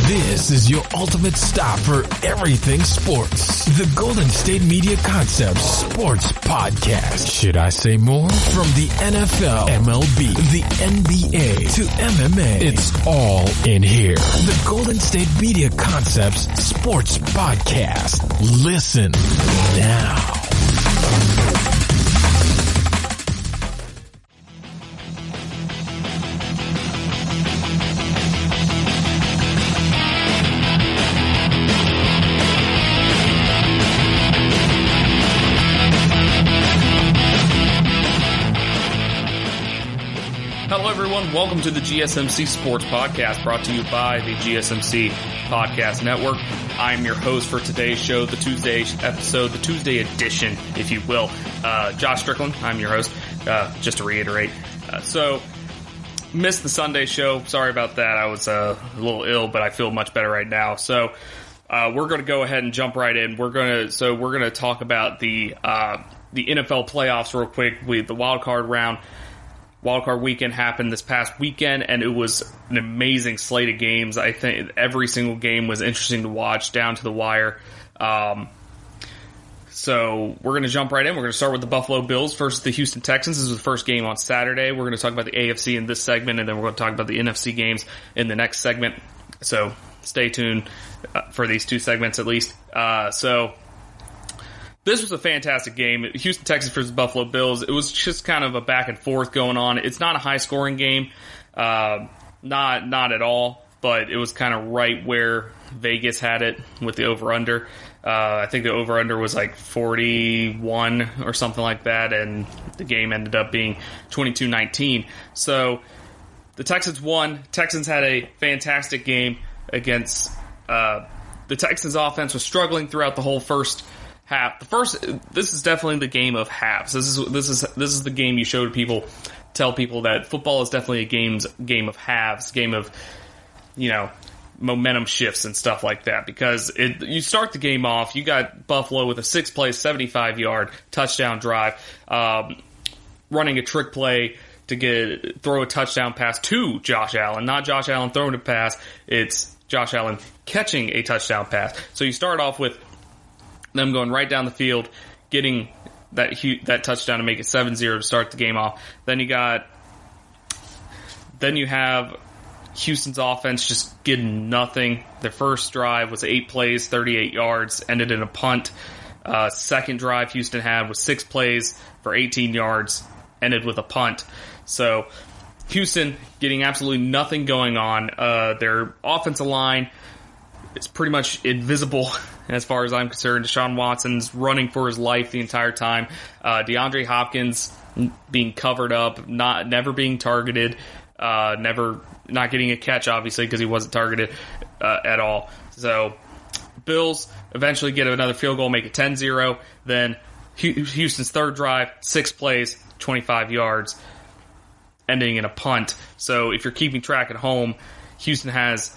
This is your ultimate stop for everything sports. The Golden State Media Concepts Sports Podcast. Should I say more? From the NFL, MLB, the NBA to MMA, it's all in here. The Golden State Media Concepts Sports Podcast. Listen now. Welcome to the GSMC Sports Podcast, brought to you by the GSMC Podcast Network. I'm your host for today's show, the Tuesday episode, the Tuesday edition, if you will. Josh Strickland, I'm your host, just to reiterate. So, missed the Sunday show. Sorry about that. I was a little ill, but I feel much better right now. So, we're going to go ahead and jump right in. We're going to talk about the NFL playoffs real quick. The Wildcard round. Wildcard weekend happened this past weekend, and it was an amazing slate of games. I think every single game was interesting to watch, down to the wire. So we're going to jump right in. We're going to start with the Buffalo Bills versus the Houston Texans. This is the first game on Saturday. We're going to talk about the AFC in this segment, and then we're going to talk about the NFC games in the next segment. So stay tuned for these two segments at least. This was a fantastic game. Houston Texans versus Buffalo Bills. It was just kind of a back and forth going on. It's not a high scoring game, not at all. But it was kind of right where Vegas had it with the over under. I think the over under was like 41 or something like that, and the game ended up being 22-19. So the Texans won. Texans had a fantastic game against the Texans offense was struggling throughout the whole first half. This is definitely the game of halves. This is the game you show to people, tell people that football is definitely a game of halves, game of, momentum shifts and stuff like that. Because you start the game off, you got Buffalo with a 6-play, 75-yard touchdown drive, running a trick play to throw a touchdown pass to Josh Allen. Not Josh Allen throwing a pass, it's Josh Allen catching a touchdown pass. So you start off with them going right down the field, getting that touchdown to make it 7-0 to start the game off. Then you have Houston's offense just getting nothing. Their first drive was 8 plays, 38 yards, ended in a punt. Second drive Houston had was 6 plays for 18 yards, ended with a punt. So Houston getting absolutely nothing going on. Their offensive line is pretty much invisible as far as I'm concerned. Deshaun Watson's running for his life the entire time. DeAndre Hopkins being covered up, never being targeted, not getting a catch, obviously, because he wasn't targeted at all. So Bills eventually get another field goal, make it 10-0. Then Houston's third drive, 6 plays, 25 yards, ending in a punt. So if you're keeping track at home, Houston has,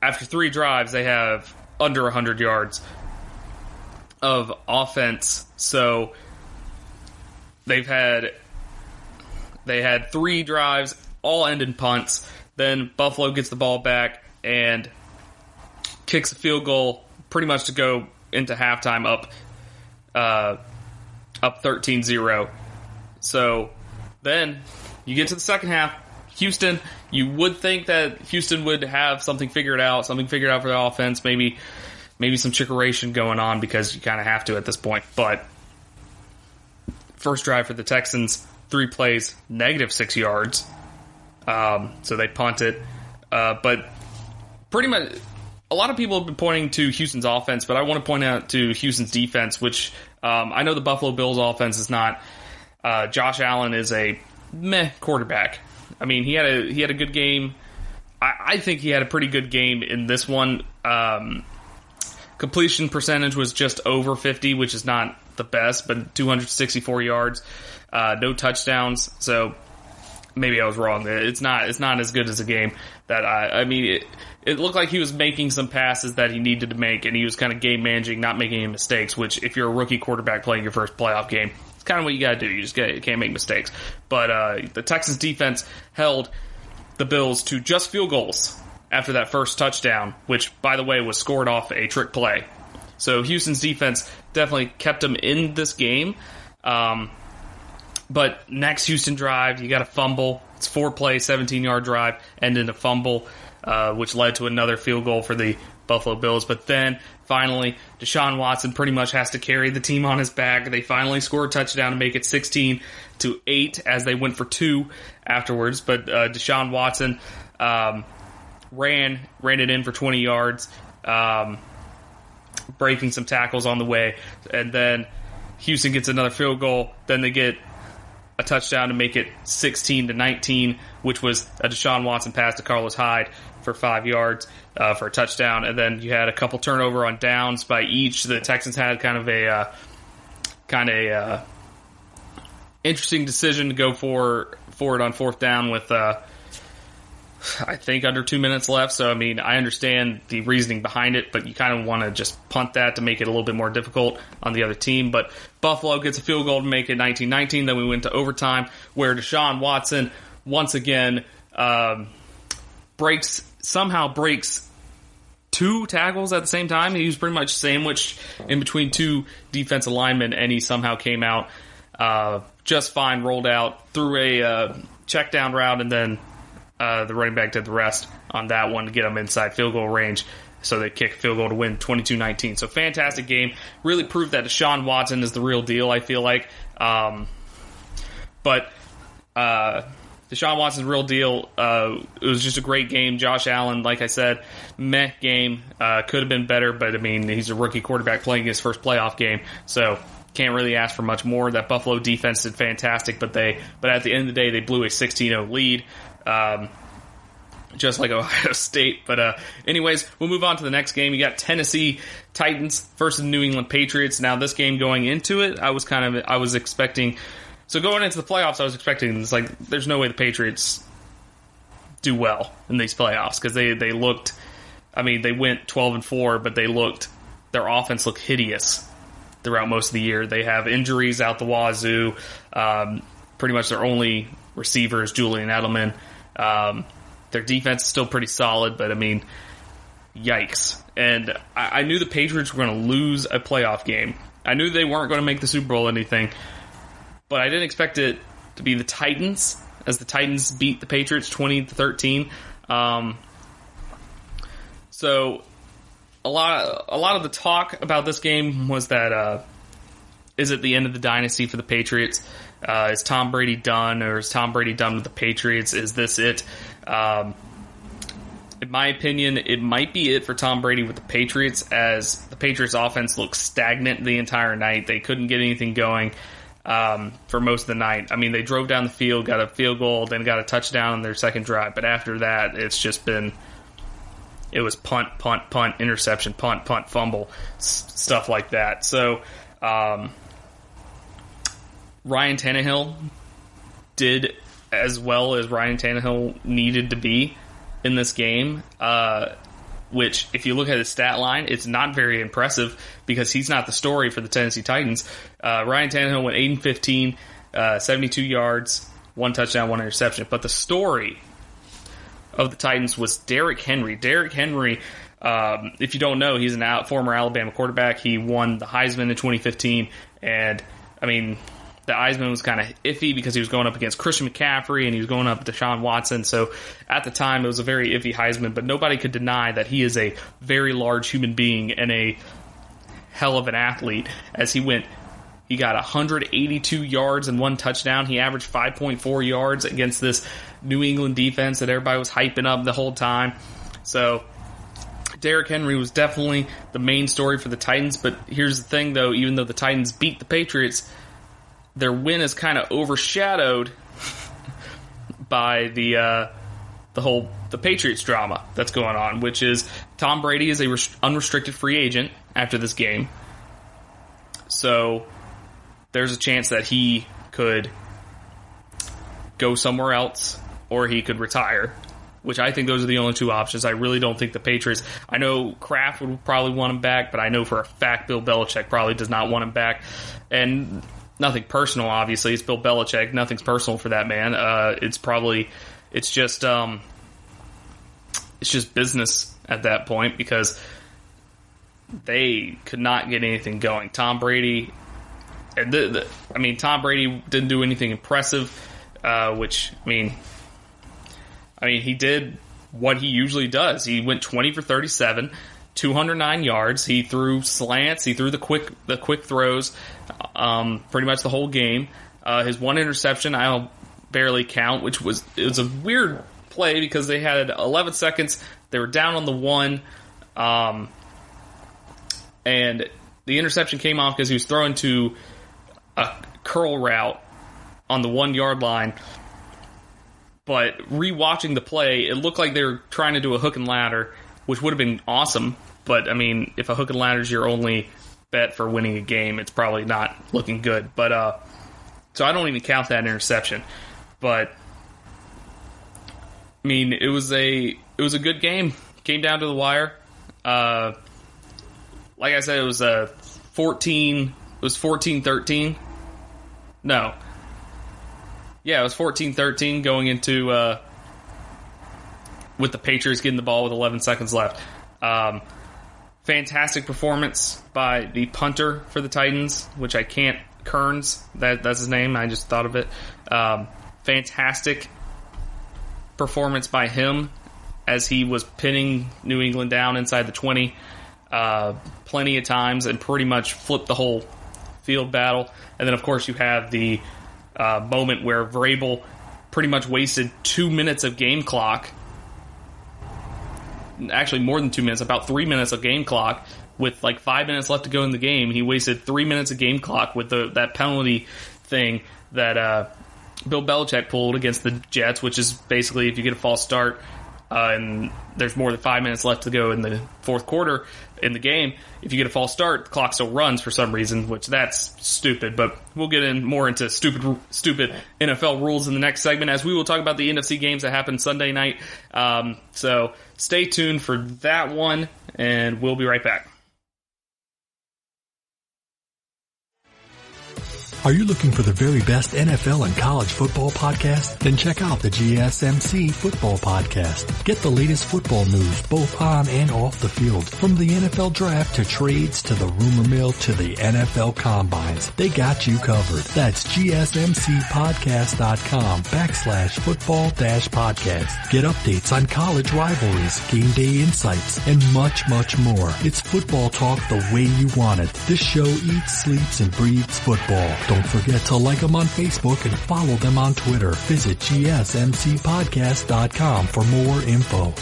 after 3 drives, they have under 100 yards of offense. So they had 3 drives, all end in punts. Then Buffalo gets the ball back and kicks a field goal pretty much to go into halftime up 13-0. So then you get to the second half. Houston, you would think that Houston would have something figured out for the offense, maybe some chickeration going on, because you kind of have to at this point. But first drive for the Texans, 3 plays, -6 yards. So they punted. But pretty much, a lot of people have been pointing to Houston's offense, but I want to point out to Houston's defense, which I know the Buffalo Bills offense is not. Josh Allen is a meh quarterback. I mean, he had a good game. I think he had a pretty good game in this one. Completion percentage was just over 50, which is not the best, but 264 yards, no touchdowns. So maybe I was wrong. It's not as good as a game that it looked like he was making some passes that he needed to make, and he was kind of game managing, not making any mistakes, which if you're a rookie quarterback playing your first playoff game, it's kind of what you got to do. You just can't make mistakes. But the Texans defense held the Bills to just field goals. after that first touchdown, which, by the way, was scored off a trick play. So Houston's defense definitely kept them in this game. But next Houston drive, you got a fumble. It's 4-play, 17-yard drive, ended in a fumble, which led to another field goal for the Buffalo Bills. But then, finally, Deshaun Watson pretty much has to carry the team on his back. They finally score a touchdown to make it 16-8 as they went for 2 afterwards. But Deshaun Watson ran it in for 20 yards, breaking some tackles on the way. And then Houston gets another field goal. Then they get a touchdown to make it 16-19, which was a Deshaun Watson pass to Carlos Hyde for 5 yards for a touchdown. And then you had a couple turnover on downs by each. The Texans had kind of a interesting decision to go for it on fourth down with I think under 2 minutes left. So, I mean, I understand the reasoning behind it, but you kind of want to just punt that to make it a little bit more difficult on the other team. But Buffalo gets a field goal to make it 19-19. Then we went to overtime where Deshaun Watson once again breaks 2 tackles at the same time. He was pretty much sandwiched in between 2 defensive linemen, and he somehow came out just fine, rolled out, threw a check down route, and then the running back did the rest on that one to get them inside field goal range. So they kick a field goal to win 22-19. So fantastic game. Really proved that Deshaun Watson is the real deal, I feel like. But Deshaun Watson's real deal. It was just a great game. Josh Allen, like I said, meh game. Could have been better, but I mean, he's a rookie quarterback playing his first playoff game. So can't really ask for much more. That Buffalo defense did fantastic, but at the end of the day, they blew a 16-0 lead. Just like Ohio State. But anyways, we'll move on to the next game. You got Tennessee Titans versus New England Patriots. Now, this game going into it, I was expecting. So going into the playoffs, I was expecting it's like there's no way the Patriots do well in these playoffs because they looked. I mean, they went 12-4, but their offense looked hideous throughout most of the year. They have injuries out the wazoo. Pretty much their only receiver is Julian Edelman. Their defense is still pretty solid, but I mean, yikes. And I knew the Patriots were going to lose a playoff game. I knew they weren't going to make the Super Bowl or anything, but I didn't expect it to be the Titans, as the Titans beat the Patriots 20-13. So a lot of the talk about this game was that is it the end of the dynasty for the Patriots? Is Tom Brady done, or is Tom Brady done with the Patriots? Is this it? In my opinion, it might be it for Tom Brady with the Patriots, as the Patriots offense looked stagnant the entire night. They couldn't get anything going for most of the night. I mean, they drove down the field, got a field goal, then got a touchdown on their second drive. But after that, it was punt, punt, punt, interception, punt, punt, fumble, stuff like that. So Ryan Tannehill did as well as Ryan Tannehill needed to be in this game, which, if you look at his stat line, it's not very impressive because he's not the story for the Tennessee Titans. Ryan Tannehill went 8-15, 72 yards, 1 touchdown, 1 interception. But the story of the Titans was Derrick Henry. Derrick Henry, if you don't know, he's a former Alabama quarterback. He won the Heisman in 2015, and I mean, the Heisman was kind of iffy because he was going up against Christian McCaffrey and he was going up to Deshaun Watson. So at the time, it was a very iffy Heisman, but nobody could deny that he is a very large human being and a hell of an athlete. As he got 182 yards and 1 touchdown. He averaged 5.4 yards against this New England defense that everybody was hyping up the whole time. So Derrick Henry was definitely the main story for the Titans. But here's the thing, though. Even though the Titans beat the Patriots, their win is kind of overshadowed by the Patriots drama that's going on, which is Tom Brady is a unrestricted free agent after this game. So there's a chance that he could go somewhere else or he could retire, which I think those are the only 2 options. I really don't think the Patriots... I know Kraft would probably want him back, but I know for a fact Bill Belichick probably does not want him back. And nothing personal, obviously. It's Bill Belichick. Nothing's personal for that man. It's just it's just business at that point because they could not get anything going. Tom Brady, and Tom Brady didn't do anything impressive, which he did what he usually does. He went 20 for 37, 209 yards. He threw slants. He threw the quick throws, pretty much the whole game. His one interception I'll barely count, it was a weird play because they had 11 seconds. They were down on the 1, and the interception came off because he was throwing to a curl route on the 1 yard line. But rewatching the play, it looked like they were trying to do a hook and ladder, which would have been awesome. But if a hook and ladder is your only bet for winning a game, it's probably not looking good. But so I don't even count that interception. But it was a good game. Came down to the wire. Like I said, it was 14-13. No. Yeah, it was 14-13 going into with the Patriots getting the ball with 11 seconds left. Fantastic performance by the punter for the Titans, which I can't. Kearns, that's his name. I just thought of it. Fantastic performance by him as he was pinning New England down inside the 20 plenty of times and pretty much flipped the whole field battle. And then, of course, you have the moment where Vrabel pretty much wasted 2 minutes of game clock. Actually, more than 2 minutes, about 3 minutes of game clock. With like 5 minutes left to go in the game, he wasted 3 minutes of game clock with that penalty thing that Bill Belichick pulled against the Jets, which is basically if you get a false start and there's more than 5 minutes left to go in the fourth quarter in the game, if you get a false start, the clock still runs for some reason, which that's stupid. But we'll get more into stupid NFL rules in the next segment, as we will talk about the NFC games that happened Sunday night. So stay tuned for that one, and we'll be right back. Are you looking for the very best NFL and college football podcast? Then check out the GSMC Football Podcast. Get the latest football news both on and off the field. From the NFL Draft to trades to the rumor mill to the NFL Combines. They got you covered. That's GSMCpodcast.com/football-podcast. Get updates on college rivalries, game day insights, and much, much more. It's football talk the way you want it. This show eats, sleeps, and breathes football. Don't forget to like them on Facebook and follow them on Twitter. Visit GSMCpodcast.com for more info.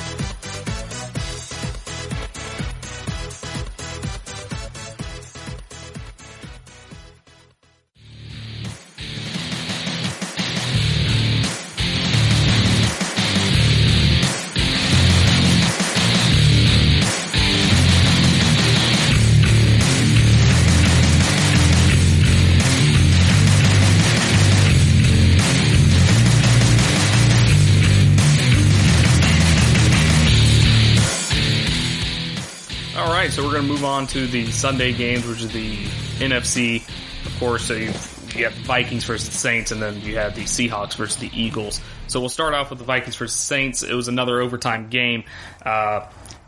So we're going to move on to the Sunday games, which is the NFC. Of course, so you have the Vikings versus the Saints, and then you have the Seahawks versus the Eagles. So we'll start off with the Vikings versus Saints. It was another overtime game,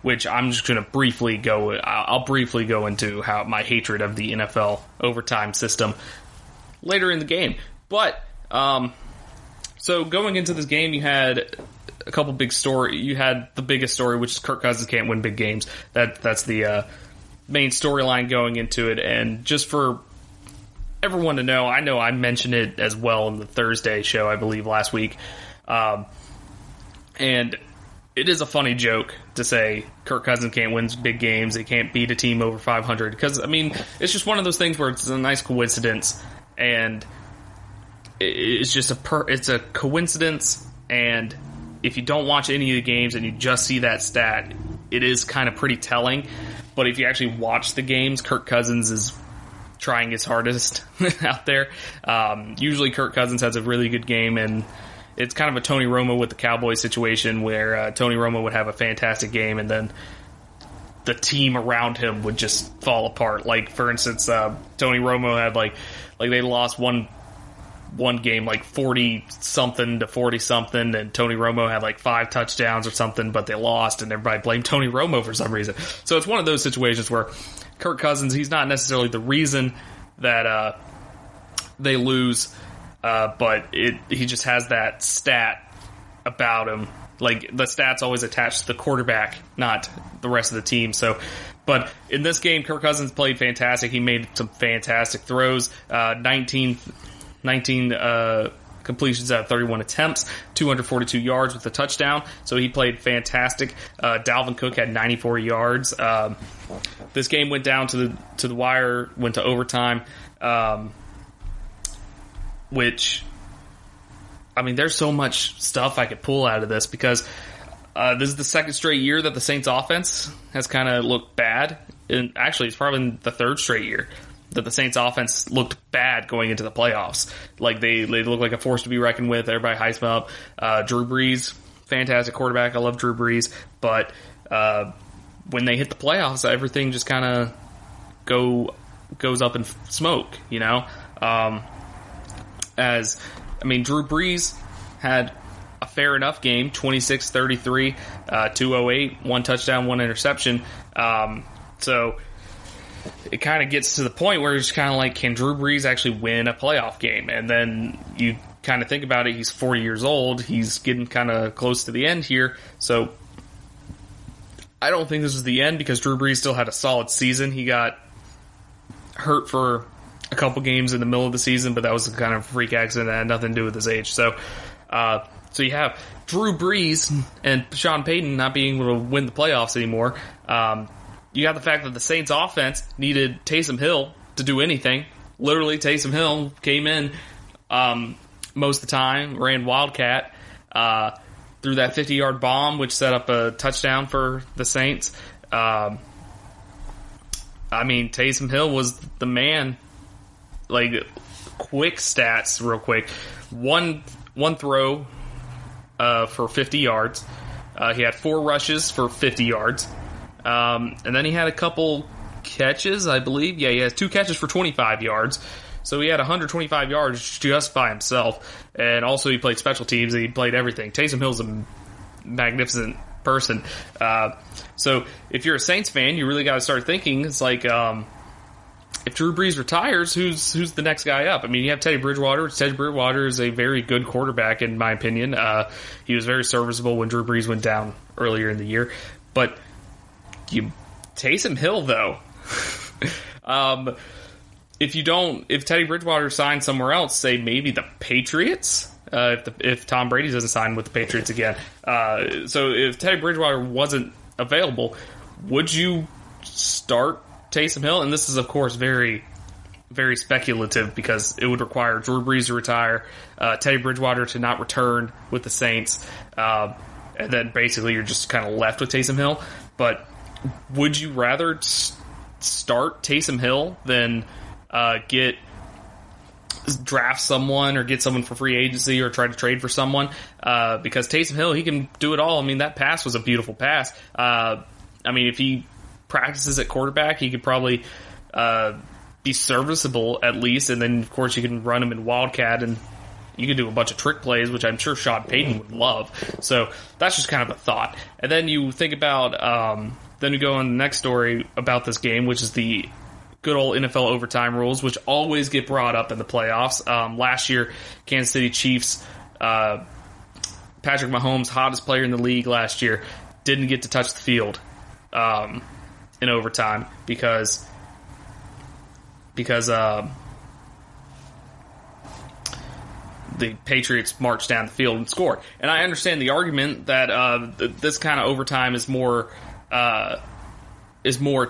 which I'm just going to briefly go. I'll briefly go into how my hatred of the NFL overtime system later in the game. But so going into this game, you had a couple big story. You had the biggest story, which is Kirk Cousins can't win big games. That's the main storyline going into it. And just for everyone to know I mentioned it as well in the Thursday show, I believe, last week. And it is a funny joke to say Kirk Cousins can't win big games. He can't beat a team over 500. Because, it's just one of those things where it's a nice coincidence. And it's just it's a coincidence. And if you don't watch any of the games and you just see that stat, it is kind of pretty telling. But if you actually watch the games, Kirk Cousins is trying his hardest out there. Usually Kirk Cousins has a really good game, and it's kind of a Tony Romo with the Cowboys situation where Tony Romo would have a fantastic game and then the team around him would just fall apart. Like, for instance, Tony Romo had like they lost one one game like 40-something to 40-something, and Tony Romo had like 5 touchdowns or something, but they lost, and everybody blamed Tony Romo for some reason. So it's one of those situations where Kirk Cousins, he's not necessarily the reason that they lose, but he just has that stat about him. Like, the stat's always attached to the quarterback, not the rest of the team. So, but in this game, Kirk Cousins played fantastic. He made some fantastic throws. 19 completions out of 31 attempts, 242 yards with a touchdown. So he played fantastic. Dalvin Cook had 94 yards. This game went down to the wire, went to overtime, which, I mean, there's so much stuff I could pull out of this, because this is the second straight year that the Saints offense has kind of looked bad. And actually, it's probably the third straight year that the Saints offense looked bad going into the playoffs. Like, they look like a force to be reckoned with. Everybody hypes them up. Drew Brees, fantastic quarterback. I love Drew Brees. But when they hit the playoffs, everything just kind of goes up in smoke, you know? Drew Brees had a fair enough game, 26-33, 208, 1 touchdown, 1 interception. So it kind of gets to the point where it's kind of like, can Drew Brees actually win a playoff game? And then you kind of think about it, he's 40 years old. He's getting kind of close to the end here. So I don't think this was the end, because Drew Brees still had a solid season. He got hurt for a couple games in the middle of the season, but that was a kind of freak accident that had nothing to do with his age. So you have Drew Brees and Sean Payton not being able to win the playoffs anymore. You got the fact that the Saints offense needed Taysom Hill to do anything. Literally, Taysom Hill came in most of the time, ran Wildcat, threw that 50-yard bomb, which set up a touchdown for the Saints. Taysom Hill was the man. Like, quick stats real quick. One throw for 50 yards. He had 4 rushes for 50 yards. And then he had a couple catches, I believe. Yeah, he has 2 catches for 25 yards. So he had 125 yards just by himself. And also he played special teams, and he played everything. Taysom Hill's a magnificent person. So if you're a Saints fan, you really got to start thinking, it's like, if Drew Brees retires, who's the next guy up? I mean, you have Teddy Bridgewater. Teddy Bridgewater is a very good quarterback, in my opinion. He was very serviceable when Drew Brees went down earlier in the year. But Taysom Hill, though, if Teddy Bridgewater signs somewhere else, say maybe the Patriots, if Tom Brady doesn't sign with the Patriots again. So if Teddy Bridgewater wasn't available, would you start Taysom Hill? And this is, of course, very, very speculative, because it would require Drew Brees to retire, Teddy Bridgewater to not return with the Saints, and then basically you're just kind of left with Taysom Hill. But would you rather start Taysom Hill than draft someone or get someone for free agency or try to trade for someone? Because Taysom Hill, he can do it all. I mean, that pass was a beautiful pass. If he practices at quarterback, he could probably be serviceable at least, and then of course you can run him in Wildcat, and you can do a bunch of trick plays, which I'm sure Sean Payton would love. So that's just kind of a thought. And then you think about, then you go on the next story about this game, which is the good old NFL overtime rules, which always get brought up in the playoffs. Last year, Kansas City Chiefs, Patrick Mahomes, hottest player in the league last year, didn't get to touch the field in overtime because the Patriots marched down the field and scored. And I understand the argument that this kind of overtime is more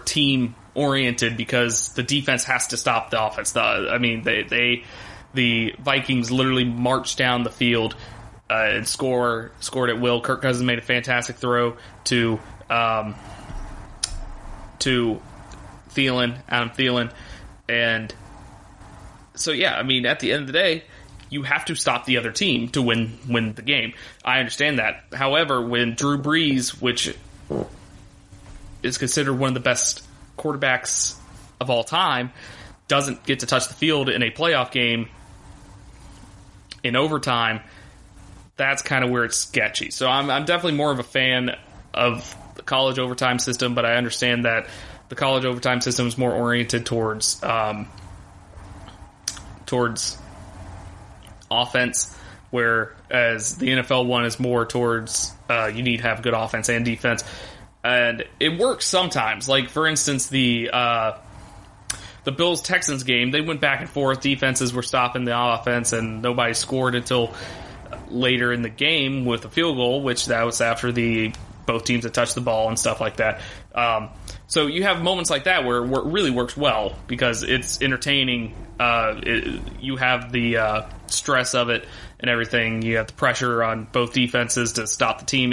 team oriented, because the defense has to stop the offense. The Vikings literally marched down the field and scored at will. Kirk Cousins made a fantastic throw to Adam Thielen, and so at the end of the day, you have to stop the other team to win the game. I understand that. However, when Drew Brees, which is considered one of the best quarterbacks of all time, doesn't get to touch the field in a playoff game, in overtime, that's kind of where it's sketchy. So I'm definitely more of a fan of the college overtime system, but I understand that the college overtime system is more oriented towards offense, whereas the NFL one is more towards you need to have good offense and defense. And it works sometimes. Like, for instance, the Bills-Texans game, they went back and forth. Defenses were stopping the offense, and nobody scored until later in the game with a field goal, which that was after both teams had touched the ball and stuff like that. So you have moments like that where it really works well because it's entertaining. You have the stress of it and everything. You have the pressure on both defenses to stop the team.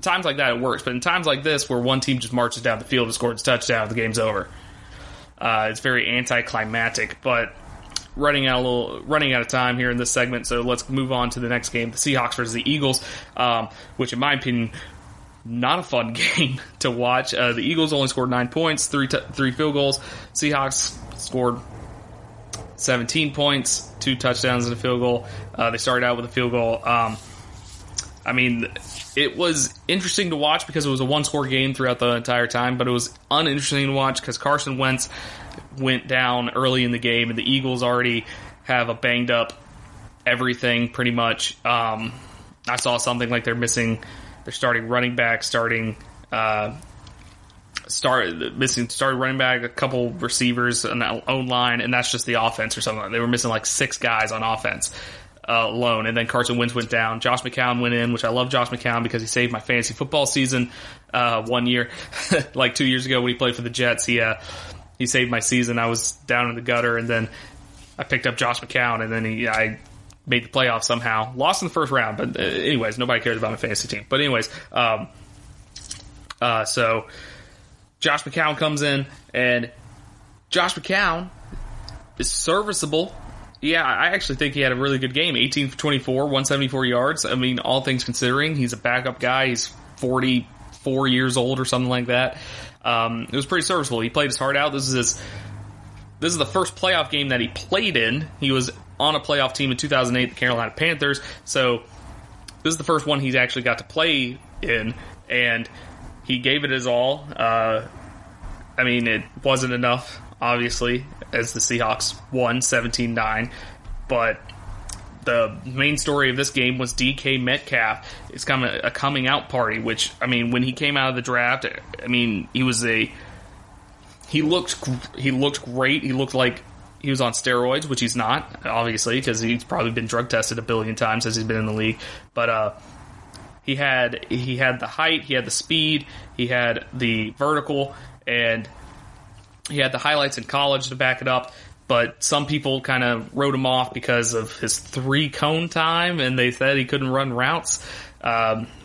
Times like that, it works. But in times like this, where one team just marches down the field and scores a touchdown, the game's over. It's very anticlimactic. But running out of time here in this segment, so let's move on to the next game, the Seahawks versus the Eagles, which in my opinion, not a fun game to watch. The Eagles only scored 9 points, three field goals. Seahawks scored 17 points, 2 touchdowns and a field goal. They started out with a field goal. I mean, it was interesting to watch because it was a one-score game throughout the entire time, but it was uninteresting to watch because Carson Wentz went down early in the game, and the Eagles already have a banged-up everything pretty much. I saw something like they're starting running back, starting running back, a couple receivers on the own line, and that's just the offense or something. They were missing like 6 guys on offense alone, and then Carson Wentz went down. Josh McCown went in, which I love Josh McCown because he saved my fantasy football season 1 year, like 2 years ago when he played for the Jets. He saved my season. I was down in the gutter, and then I picked up Josh McCown, and then I made the playoffs somehow. Lost in the first round, but anyways, nobody cares about my fantasy team. But anyways, so Josh McCown comes in, and Josh McCown is serviceable. Yeah, I actually think he had a really good game. 18 for 24, 174 yards. I mean, all things considering, he's a backup guy. He's 44 years old or something like that. It was pretty serviceable. He played his heart out. This is the first playoff game that he played in. He was on a playoff team in 2008, the Carolina Panthers. So this is the first one he's actually got to play in, and he gave it his all. I mean, it wasn't enough, obviously, as the Seahawks won 17-9, but the main story of this game was DK Metcalf. It's kind of a coming out party, which, I mean, when he came out of the draft, I mean, he looked great. He looked like he was on steroids, which he's not, obviously, because he's probably been drug tested a billion times as he's been in the league. But he had the height, he had the speed, he had the vertical, and he had the highlights in college to back it up. But some people kind of wrote him off because of his 3-cone time, and they said he couldn't run routes,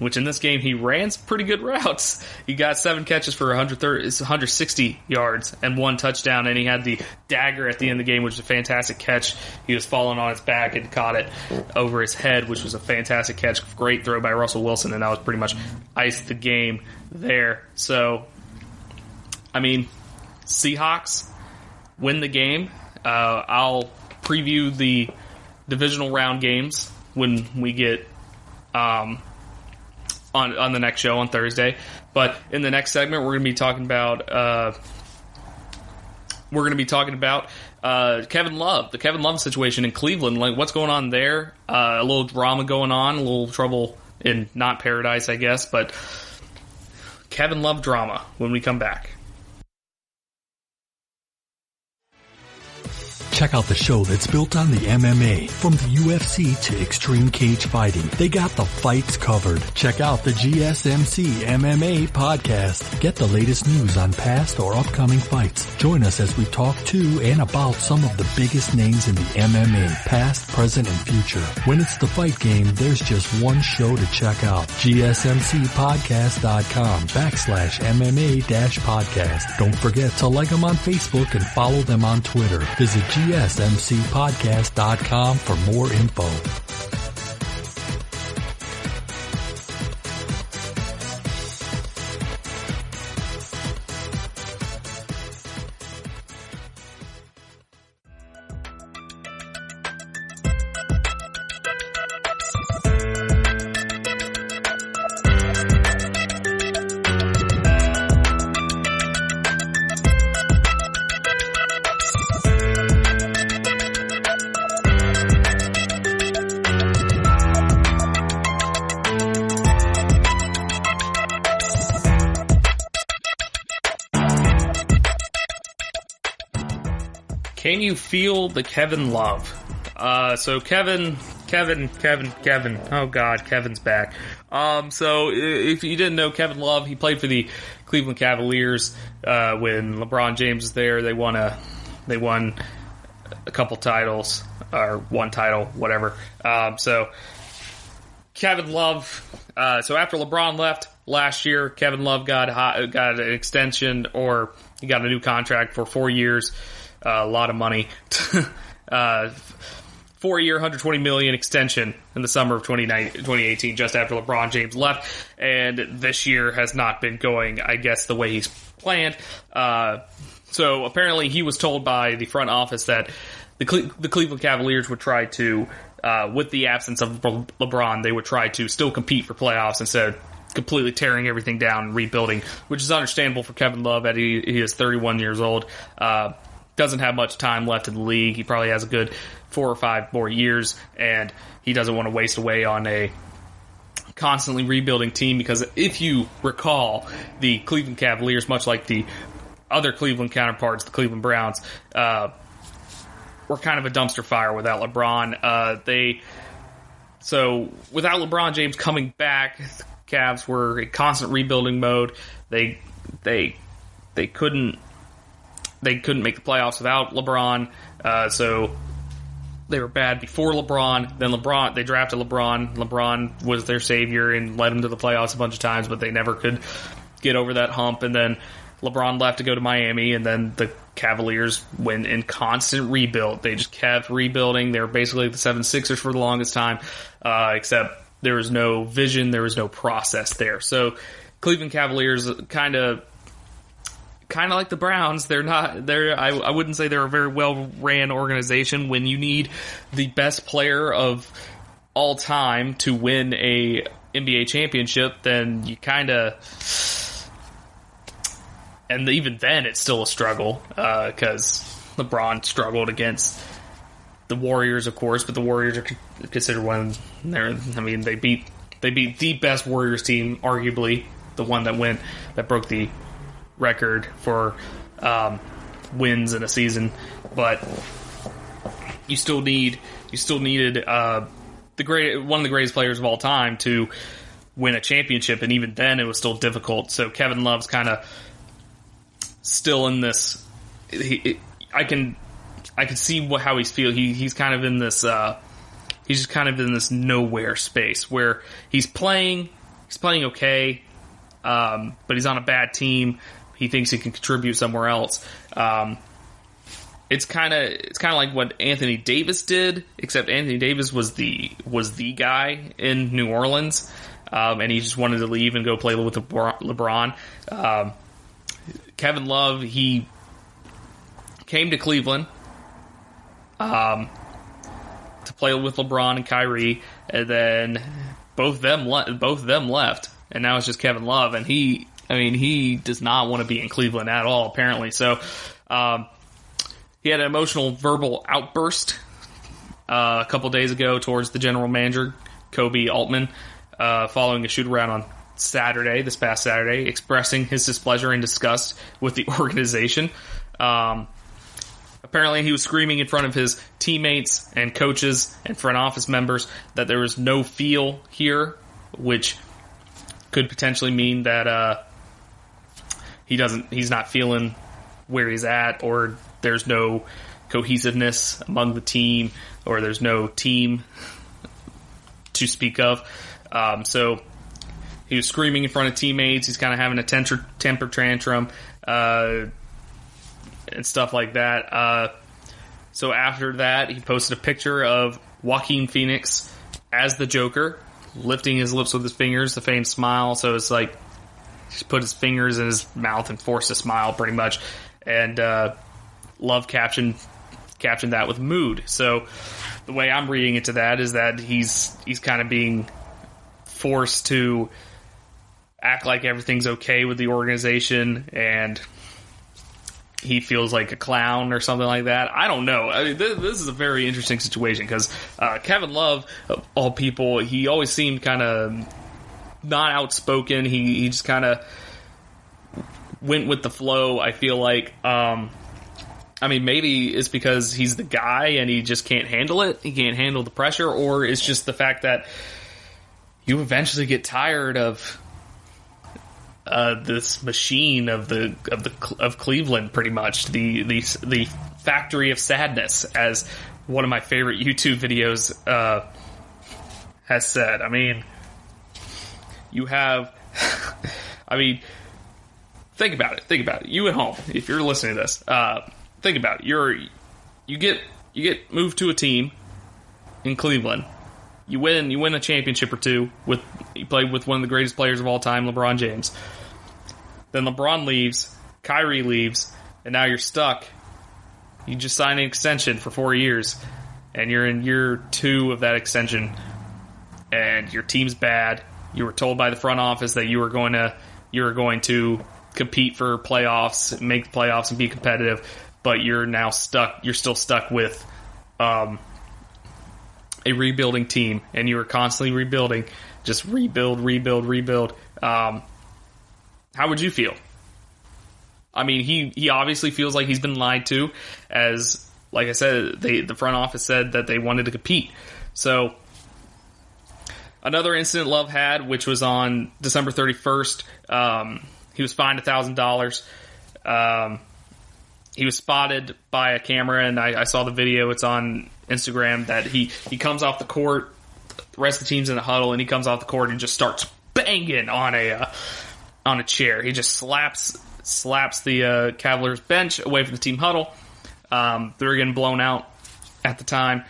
which in this game he ran some pretty good routes. He got 7 catches for 160 yards and 1 touchdown, and he had the dagger at the end of the game, which was a fantastic catch. He was falling on his back and caught it over his head, which was a fantastic catch. Great throw by Russell Wilson, and that was pretty much iced the game there. So, I mean, Seahawks win the game. I'll preview the divisional round games when we get on the next show on Thursday. But in the next segment, we're going to be talking about Kevin Love, the Kevin Love situation in Cleveland. Like, what's going on there? A little drama going on, a little trouble in not paradise, I guess. But Kevin Love drama when we come back. Check out the show that's built on the MMA. From the UFC to extreme cage fighting, they got the fights covered. Check out the GSMC MMA podcast. Get the latest news on past or upcoming fights. Join us as we talk to and about some of the biggest names in the MMA, past, present, and future. When it's the fight game, there's just one show to check out. GSMCpodcast.com/MMA-podcast. Don't forget to like them on Facebook and follow them on Twitter. Visit GSMCpodcast.com for more info. Can you feel the Kevin Love? So Kevin. Oh God, Kevin's back. So if you didn't know, Kevin Love, he played for the Cleveland Cavaliers when LeBron James was there. They won a couple titles, or one title, whatever. So Kevin Love. So after LeBron left last year, Kevin Love got an extension, or he got a new contract for 4 years. A lot of money. 4-year, $120 million extension in the summer of 2018, just after LeBron James left. And this year has not been going, I guess, the way he's planned. So apparently he was told by the front office that the Cleveland Cavaliers would try to, with the absence of LeBron, they would try to still compete for playoffs instead of completely tearing everything down and rebuilding, which is understandable for Kevin Love. That he is 31 years old. Doesn't have much time left in the league. He probably has a good 4 or 5 more years, and he doesn't want to waste away on a constantly rebuilding team, because if you recall, the Cleveland Cavaliers, much like the other Cleveland counterparts, the Cleveland Browns, were kind of a dumpster fire without LeBron. So without LeBron James coming back, the Cavs were in constant rebuilding mode. They couldn't make the playoffs without LeBron. So they were bad before LeBron. Then they drafted LeBron. LeBron was their savior and led them to the playoffs a bunch of times, but they never could get over that hump. And then LeBron left to go to Miami, and then the Cavaliers went in constant rebuild. They just kept rebuilding. They were basically the 76ers for the longest time, except there was no vision, there was no process there. So Cleveland Cavaliers kind of like the Browns. I wouldn't say they're a very well-ran organization. When you need the best player of all time to win a NBA championship, then you kind of... And even then, it's still a struggle, because LeBron struggled against the Warriors, of course, but the Warriors are considered one... they beat the best Warriors team, arguably, the one that broke the record for wins in a season, but you still needed one of the greatest players of all time to win a championship, and even then it was still difficult. So Kevin Love's kind of still in this. I can see how he's feeling. He's kind of in this. He's just kind of in this nowhere space where he's playing okay, but he's on a bad team. He thinks he can contribute somewhere else. It's kind of like what Anthony Davis did, except Anthony Davis was the guy in New Orleans, and he just wanted to leave and go play with LeBron. Kevin Love, he came to Cleveland to play with LeBron and Kyrie, and then both of them left, and now it's just Kevin Love, and he does not want to be in Cleveland at all, apparently. So he had an emotional verbal outburst a couple days ago towards the general manager, Kobe Altman, following a shoot-around on this past Saturday, expressing his displeasure and disgust with the organization. Apparently, he was screaming in front of his teammates and coaches and front office members that there was no feel here, which could potentially mean that he's not feeling where he's at, or there's no cohesiveness among the team, or there's no team to speak of. So he was screaming in front of teammates. He's kind of having a temper tantrum and stuff like that. So after that, he posted a picture of Joaquin Phoenix as the Joker, lifting his lips with his fingers, the faint smile. So it's like he put his fingers in his mouth and forced a smile, pretty much. And Love captioned that with mood. So the way I'm reading into that is that he's kind of being forced to act like everything's okay with the organization, and he feels like a clown or something like that. I don't know. I mean, this is a very interesting situation, because Kevin Love, of all people, he always seemed kind of not outspoken. He just kind of went with the flow, I feel like. I mean, maybe it's because he's the guy and he just can't handle it. He can't handle the pressure, or it's just the fact that you eventually get tired of this machine of Cleveland, pretty much the factory of sadness, as one of my favorite YouTube videos has said. I mean, you have, I mean, think about it. You at home, if you're listening to this, think about it. You get moved to a team in Cleveland. You win a championship or two you play with one of the greatest players of all time, LeBron James. Then LeBron leaves, Kyrie leaves, and now you're stuck. You just signed an extension for 4 years, and you're in year 2 of that extension, and your team's bad. You were told by the front office that you were going to compete for playoffs, make the playoffs, and be competitive, but you're now stuck. You're still stuck with a rebuilding team, and you are constantly rebuilding. Just rebuild. How would you feel? I mean, he obviously feels like he's been lied to, as, like I said, the front office said that they wanted to compete. So, another incident Love had, which was on December 31st, he was fined $1,000. He was spotted by a camera, and I saw the video. It's on Instagram, that he comes off the court, the rest of the team's in the huddle, and he comes off the court and just starts banging on a chair. He just slaps the Cavaliers bench away from the team huddle. They were getting blown out at the time.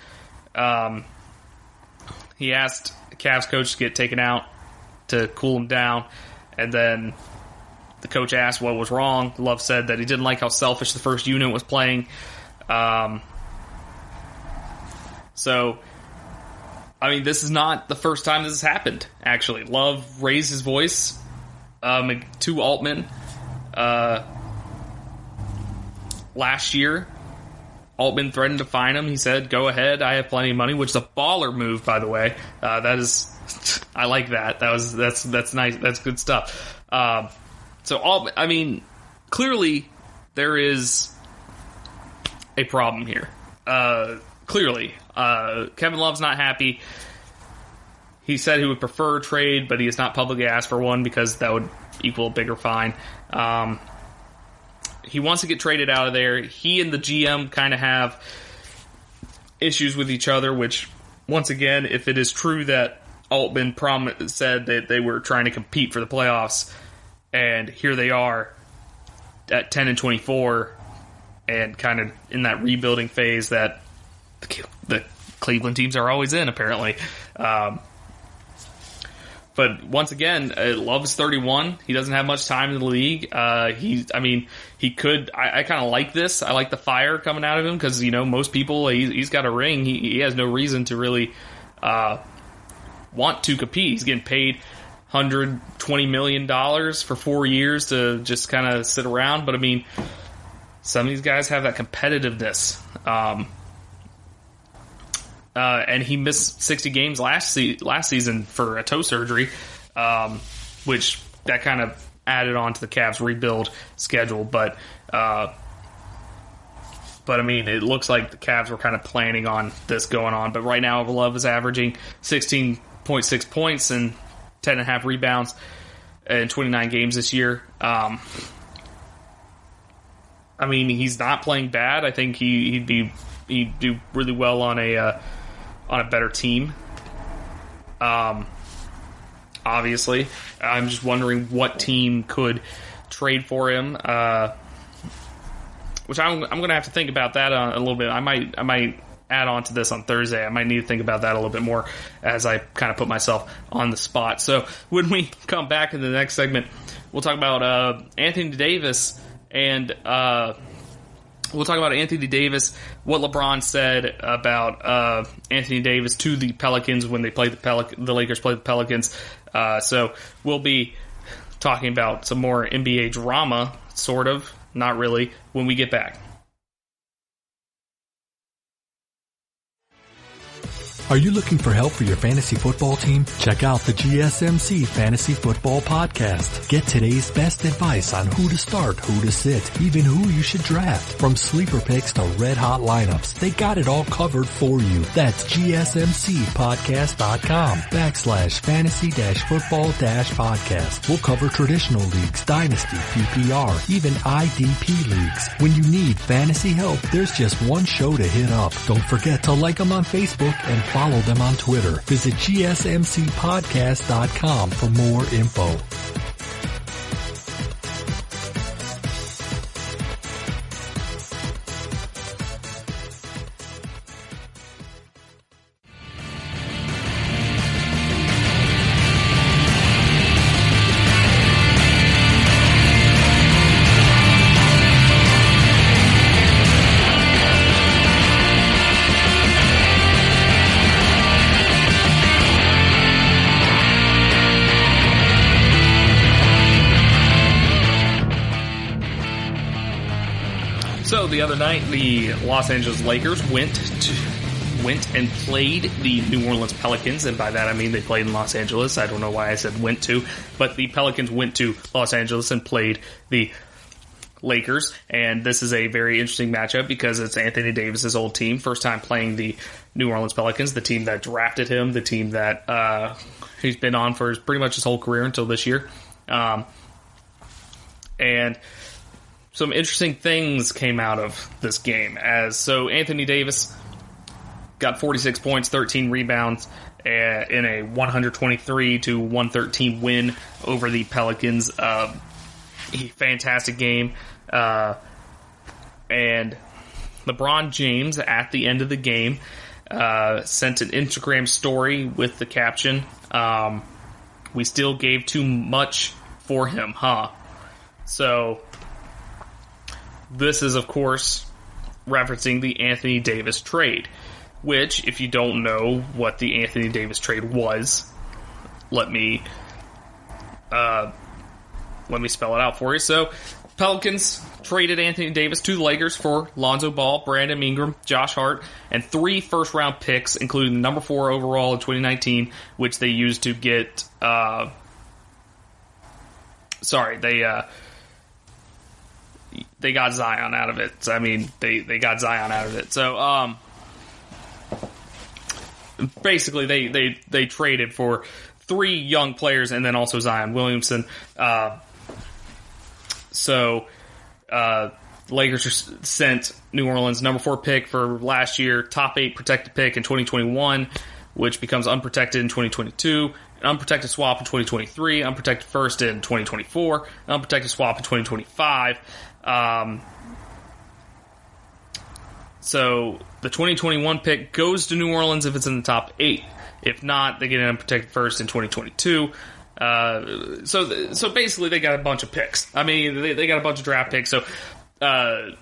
He asked the Cavs coach to get taken out to cool him down, and then the coach asked what was wrong. Love said that he didn't like how selfish the first unit was playing. So, I mean, this is not the first time this has happened, actually. Love raised his voice to Altman last year. Altman threatened to fine him. He said, "Go ahead, I have plenty of money," which is a baller move, by the way. That is, I like that. That's nice. That's good stuff. So Altman, I mean, clearly there is a problem here. Clearly, Kevin Love's not happy. He said he would prefer a trade, but he has not publicly asked for one because that would equal a bigger fine. He wants to get traded out of there. He and the GM kind of have issues with each other, which, once again, if it is true that Altman said that they were trying to compete for the playoffs, and here they are at 10-24 and kind of in that rebuilding phase that the Cleveland teams are always in, apparently. But once again, Love is 31. He doesn't have much time in the league. He could. I kind of like this. I like the fire coming out of him because, most people, he's got a ring. He has no reason to really want to compete. He's getting paid $120 million for 4 years to just kind of sit around. But, I mean, some of these guys have that competitiveness. And he missed 60 games last season for a toe surgery, which that kind of added on to the Cavs' rebuild schedule. But I mean, it looks like the Cavs were kind of planning on this going on. But right now, Love is averaging 16.6 points and 10.5 rebounds in 29 games this year. I mean, he's not playing bad. I think he'd do really well on a better team. Obviously, I'm just wondering what team could trade for him. Which I'm going to have to think about that a little bit. I might add on to this on Thursday. I might need to think about that a little bit more as I kind of put myself on the spot. So when we come back in the next segment, we'll talk about Anthony Davis and. We'll talk about Anthony Davis, what LeBron said about Anthony Davis to the Pelicans when they played the Lakers played the Pelicans. So we'll be talking about some more NBA drama, sort of, not really, when we get back. Are you looking for help for your fantasy football team? Check out the GSMC Fantasy Football Podcast. Get today's best advice on who to start, who to sit, even who you should draft. From sleeper picks to red hot lineups, they got it all covered for you. That's GSMCpodcast.com/fantasy-football-podcast. We'll cover traditional leagues, dynasty, PPR, even IDP leagues. When you need fantasy help, there's just one show to hit up. Don't forget to like them on Facebook and follow them on Twitter. Visit GSMCpodcast.com for more info. So the other night, the Los Angeles Lakers went and played the New Orleans Pelicans, and by that I mean they played in Los Angeles. I don't know why I said went to, but the Pelicans went to Los Angeles and played the Lakers, and this is a very interesting matchup because it's Anthony Davis's old team, first time playing the New Orleans Pelicans, the team that drafted him, the team that he's been on for pretty much his whole career until this year, and some interesting things came out of this game. So Anthony Davis got 46 points, 13 rebounds in a 123-113 win over the Pelicans. Fantastic game. And LeBron James, at the end of the game, sent an Instagram story with the caption, "We still gave too much for him, huh?" So this is, of course, referencing the Anthony Davis trade, which, if you don't know what the Anthony Davis trade was, let me spell it out for you. So, Pelicans traded Anthony Davis to the Lakers for Lonzo Ball, Brandon Ingram, Josh Hart, and 3 first-round picks, including the number 4 overall in 2019, which they used to get... They got Zion out of it. I mean, they got Zion out of it. So, basically, they traded for 3 young players and then also Zion Williamson. Lakers sent New Orleans number 4 pick for last year, top 8 protected pick in 2021, which becomes unprotected in 2022. An unprotected swap in 2023, unprotected first in 2024, an unprotected swap in 2025. So the 2021 pick goes to New Orleans if it's in the top 8. If not, they get an unprotected first in 2022. So basically they got a bunch of picks. I mean, they got a bunch of draft picks. So the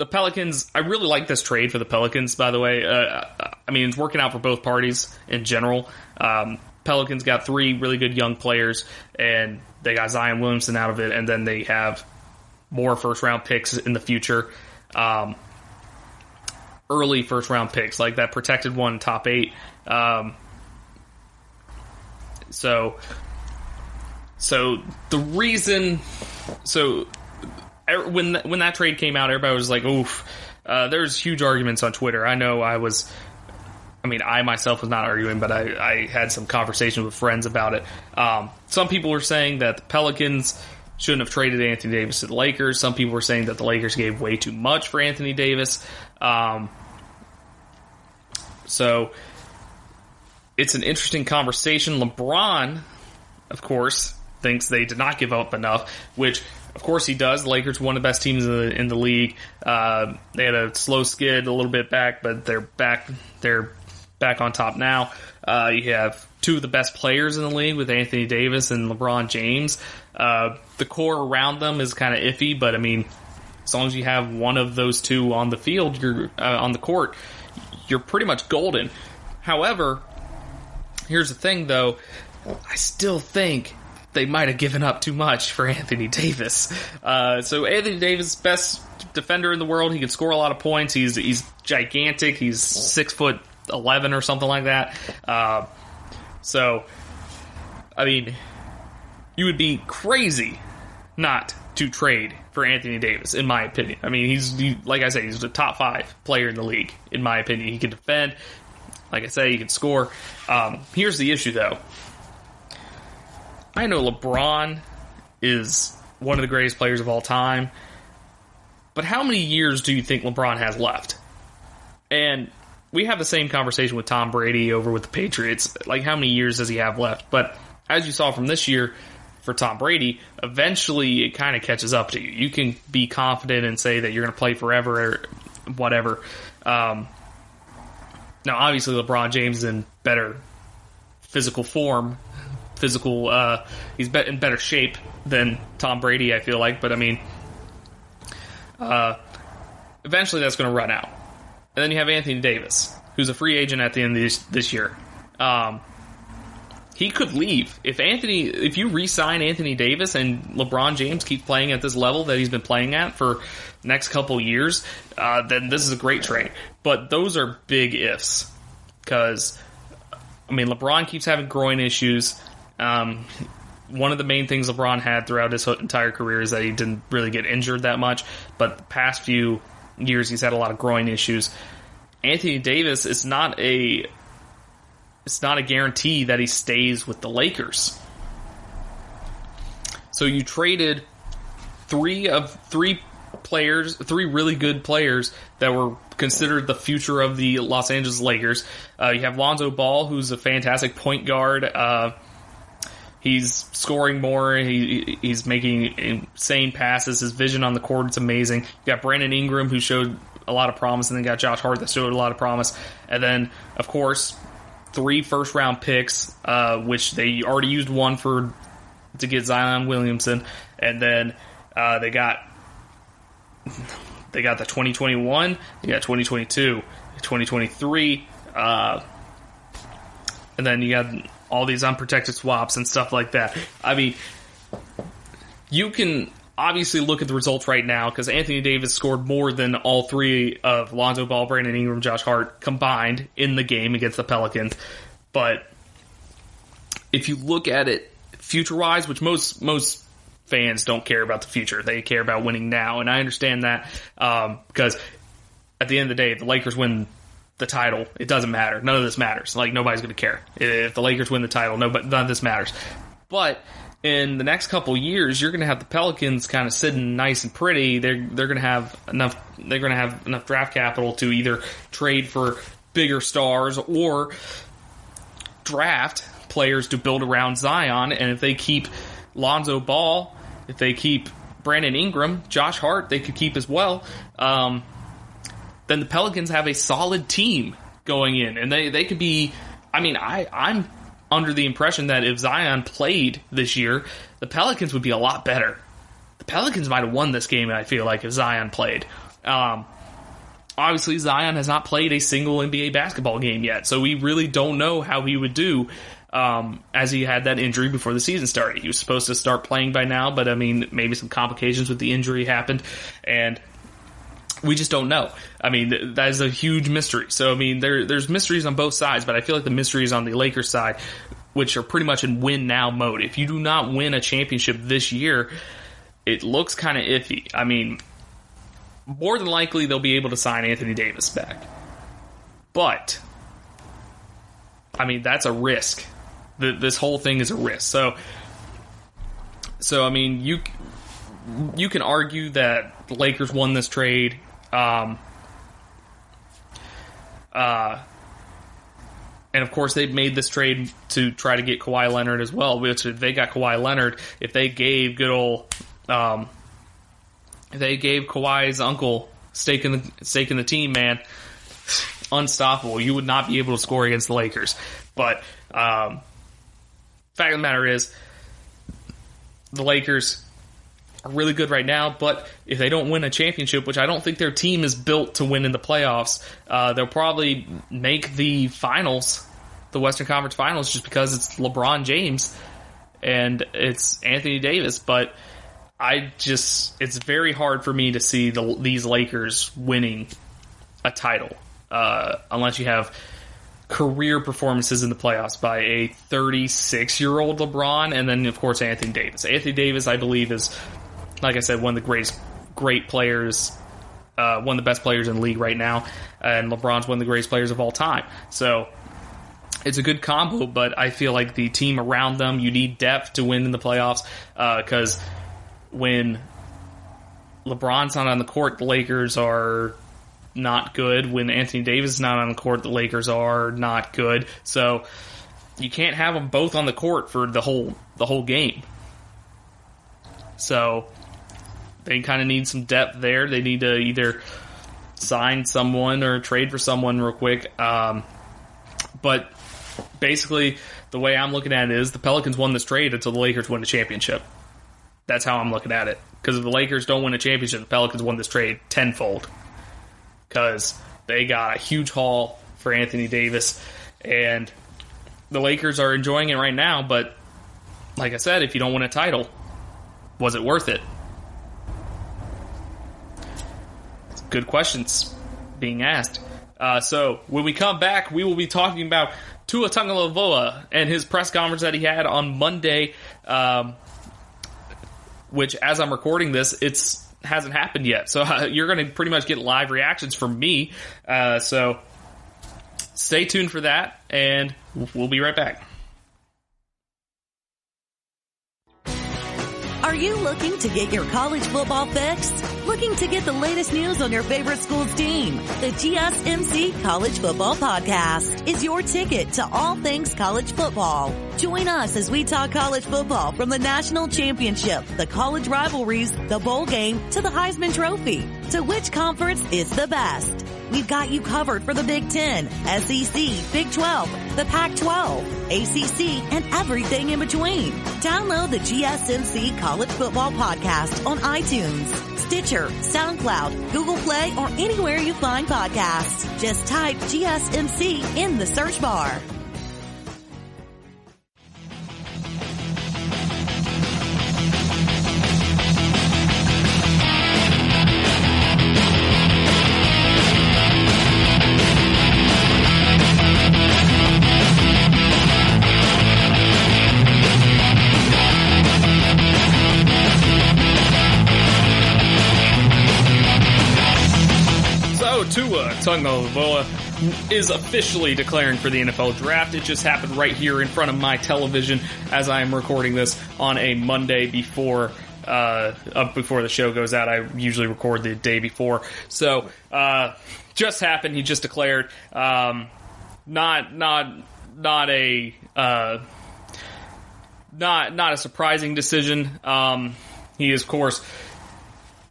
Pelicans, I really like this trade for the Pelicans, by the way. I mean, it's working out for both parties in general. Pelicans got 3 really good young players, and they got Zion Williamson out of it, and then they have more first-round picks in the future. Early first-round picks, like that protected one, top 8. So the reason... So when that trade came out, everybody was like, oof. There's huge arguments on Twitter. I know I myself was not arguing, but I had some conversations with friends about it. Some people were saying that the Pelicans shouldn't have traded Anthony Davis to the Lakers. Some people were saying that the Lakers gave way too much for Anthony Davis. So it's an interesting conversation. LeBron, of course, thinks they did not give up enough, which, of course, he does. The Lakers were one of the best teams in the league. They had a slow skid a little bit back, but they're back. They're back on top now. You have 2 of the best players in the league with Anthony Davis and LeBron James. The core around them is kind of iffy, but I mean, as long as you have one of those 2 on the field, you're on the court, you're pretty much golden. However, here's the thing, though. I still think they might have given up too much for Anthony Davis. So Anthony Davis, best defender in the world. He can score a lot of points. He's gigantic. He's 6'2", 11 or something like that. So, I mean, you would be crazy not to trade for Anthony Davis, in my opinion. I mean, like I say, he's a top 5 player in the league, in my opinion. He can defend. Like I say, he can score. Here's the issue, though. I know LeBron is one of the greatest players of all time, but how many years do you think LeBron has left? And we have the same conversation with Tom Brady over with the Patriots. Like, how many years does he have left? But as you saw from this year, for Tom Brady, eventually it kind of catches up to you. You can be confident and say that you're going to play forever or whatever. Now, obviously, LeBron James is in better physical form. He's in better shape than Tom Brady, I feel like. But, I mean, eventually that's going to run out. And then you have Anthony Davis, who's a free agent at the end of this year. He could leave. If you re-sign Anthony Davis and LeBron James keeps playing at this level that he's been playing at for the next couple years, then this is a great trade. But those are big ifs. Because, I mean, LeBron keeps having groin issues. One of the main things LeBron had throughout his entire career is that he didn't really get injured that much. But the past few years, he's had a lot of groin issues. Anthony Davis is not a guarantee that he stays with the Lakers. So you traded three really good players that were considered the future of the Los Angeles Lakers. You have Lonzo Ball, who's a fantastic point guard. He's scoring more. He's making insane passes. His vision on the court is amazing. You got Brandon Ingram, who showed a lot of promise, and then got Josh Hart that showed a lot of promise. And then, of course, 3 first-round picks, which they already used one to get Zion Williamson, and then they got the 2021, they got 2022, 2023, and then you got all these unprotected swaps and stuff like that. I mean, you can obviously look at the results right now because Anthony Davis scored more than all 3 of Lonzo Ball, Brandon Ingram, Josh Hart combined in the game against the Pelicans. But if you look at it future-wise, which most fans don't care about the future, they care about winning now, and I understand that because at the end of the day, if the Lakers win the title, it doesn't matter. None of this matters. Like, nobody's going to care. If the Lakers win the title, none of this matters. But in the next couple years, you're going to have the Pelicans kind of sitting nice and pretty. They're going to have enough. They're going to have enough draft capital to either trade for bigger stars or draft players to build around Zion. And if they keep Lonzo Ball, if they keep Brandon Ingram, Josh Hart, they could keep as well. Then the Pelicans have a solid team going in, and they could be. I mean, I'm under the impression that if Zion played this year, the Pelicans would be a lot better. The Pelicans might have won this game, I feel like, if Zion played. Obviously, Zion has not played a single NBA basketball game yet, so we really don't know how he would do as he had that injury before the season started. He was supposed to start playing by now, but, I mean, maybe some complications with the injury happened, and we just don't know. I mean, that is a huge mystery. So, I mean, there's mysteries on both sides, but I feel like the mystery is on the Lakers side, which are pretty much in win-now mode. If you do not win a championship this year, it looks kind of iffy. I mean, more than likely they'll be able to sign Anthony Davis back. But, I mean, that's a risk. This whole thing is a risk. So I mean, you can argue that the Lakers won this trade. And of course, they've made this trade to try to get Kawhi Leonard as well. Which, if they got Kawhi Leonard, if they gave if they gave Kawhi's uncle stake in the team, man, unstoppable. You would not be able to score against the Lakers. But fact of the matter is, the Lakers are really good right now, but if they don't win a championship, which I don't think their team is built to win in the playoffs, they'll probably make the finals, the Western Conference Finals, just because it's LeBron James and it's Anthony Davis. But it's very hard for me to see these Lakers winning a title unless you have career performances in the playoffs by a 36-year-old LeBron, and then, of course, Anthony Davis. Anthony Davis, I believe, is, like I said, one of the great players, one of the best players in the league right now, and LeBron's one of the greatest players of all time. So it's a good combo, but I feel like the team around them, you need depth to win in the playoffs, because when LeBron's not on the court, the Lakers are not good. When Anthony Davis is not on the court, the Lakers are not good. So you can't have them both on the court for the whole game. So they kind of need some depth there. They need to either sign someone or trade for someone real quick. But basically, the way I'm looking at it is the Pelicans won this trade until the Lakers win the championship. That's how I'm looking at it. Because if the Lakers don't win a championship, the Pelicans won this trade tenfold. Because they got a huge haul for Anthony Davis, and the Lakers are enjoying it right now, but like I said, if you don't win a title, was it worth it? Good questions being asked. So when we come back, we will be talking about Tua Tagovailoa and his press conference that he had on Monday, which, as I'm recording this, it's hasn't happened yet. So you're going to pretty much get live reactions from me. So stay tuned for that, and we'll be right back. Are you looking to get your college football fix? Looking to get the latest news on your favorite school's team? The GSMC College Football Podcast is your ticket to all things college football. Join us as we talk college football from the national championship, the college rivalries, the bowl game, to the Heisman Trophy. To which conference is the best? We've got you covered for the Big Ten, SEC, Big 12, the Pac-12, ACC, and everything in between. Download the GSMC College Football Podcast on iTunes, Stitcher, SoundCloud, Google Play, or anywhere you find podcasts. Just type GSMC in the search bar. Tua Tagovailoa is officially declaring for the NFL draft. It just happened right here in front of my television as I am recording this on a Monday before the show goes out. I usually record the day before. So, just happened. He just declared. Not a surprising decision. He is, of course,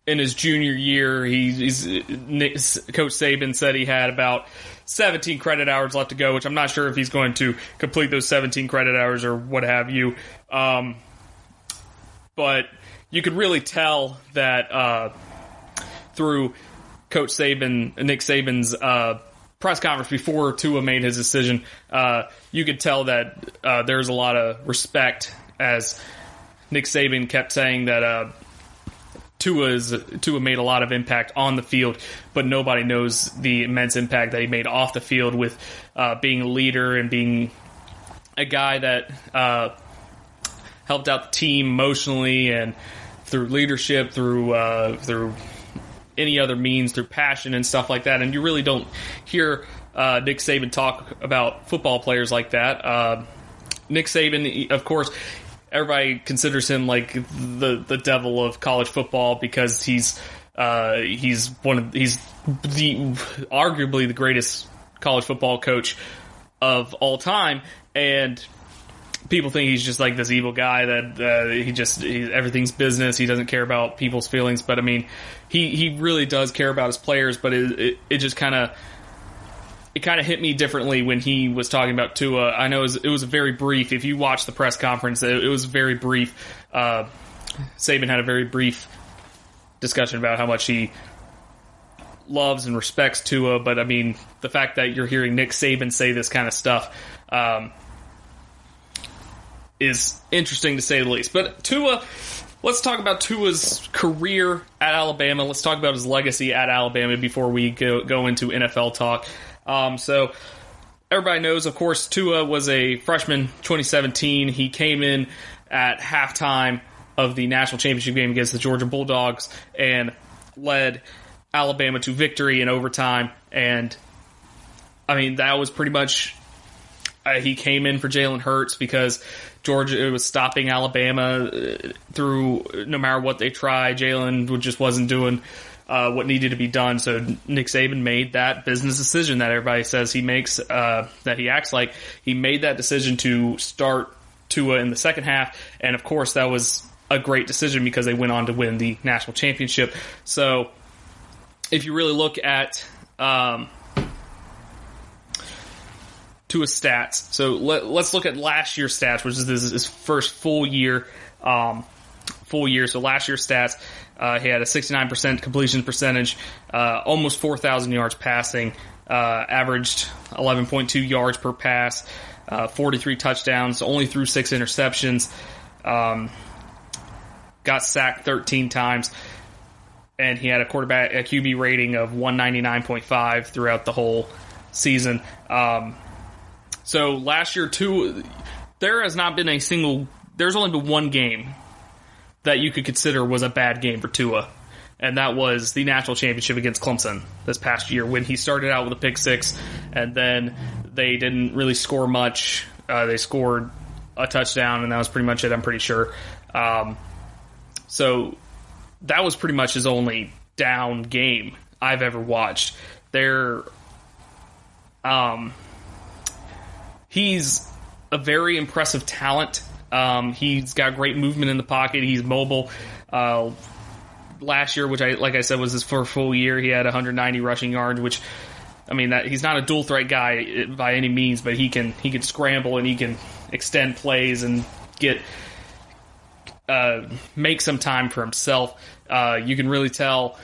in his junior year, Coach Saban said he had about 17 credit hours left to go, which I'm not sure if he's going to complete those 17 credit hours or what have you. But you could really tell that through Coach Saban, Nick Saban's press conference before Tua made his decision, you could tell that there's a lot of respect, as Nick Saban kept saying that Tua made a lot of impact on the field, but nobody knows the immense impact that he made off the field with being a leader and being a guy that helped out the team emotionally and through leadership, through any other means, through passion and stuff like that. And you really don't hear Nick Saban talk about football players like that. Nick Saban, of course, everybody considers him like the devil of college football because he's arguably the greatest college football coach of all time, and people think he's just like this evil guy that everything's business. He doesn't care about people's feelings, but I mean, he really does care about his players. But it just kind of. It kind of hit me differently when he was talking about Tua. I know it was very brief. If you watch the press conference, it was very brief. Saban had a very brief discussion about how much he loves and respects Tua. But, I mean, the fact that you're hearing Nick Saban say this kind of stuff is interesting to say the least. But Tua, let's talk about Tua's career at Alabama. Let's talk about his legacy at Alabama before we go into NFL talk. So everybody knows, of course, Tua was a freshman 2017. He came in at halftime of the national championship game against the Georgia Bulldogs and led Alabama to victory in overtime. And, I mean, that was pretty much... he came in for Jalen Hurts because Georgia was stopping Alabama through no matter what they tried. Jalen just wasn't doing what needed to be done. So Nick Saban made that business decision that everybody says he makes, that he acts like. He made that decision to start Tua in the second half. And, of course, that was a great decision because they went on to win the national championship. So if you really look at Tua's stats, so let's look at last year's stats, which is his first full year. So last year's stats, he had a 69% completion percentage, almost 4,000 yards passing, averaged 11.2 yards per pass, 43 touchdowns, only threw 6 interceptions, got sacked 13 times, and he had a QB rating of 199.5 throughout the whole season. So last year, there has not been there's only been one game that you could consider was a bad game for Tua, and that was the national championship against Clemson this past year when he started out with a pick 6, and then they didn't really score much. They scored a touchdown, and that was pretty much it, I'm pretty sure. So that was pretty much his only down game I've ever watched. He's a very impressive talent. He's got great movement in the pocket. He's mobile. Last year, which like I said, was his first full year, he had 190 rushing yards, which, I mean, that he's not a dual threat guy by any means, but he can scramble and he can extend plays and make some time for himself. You can really tell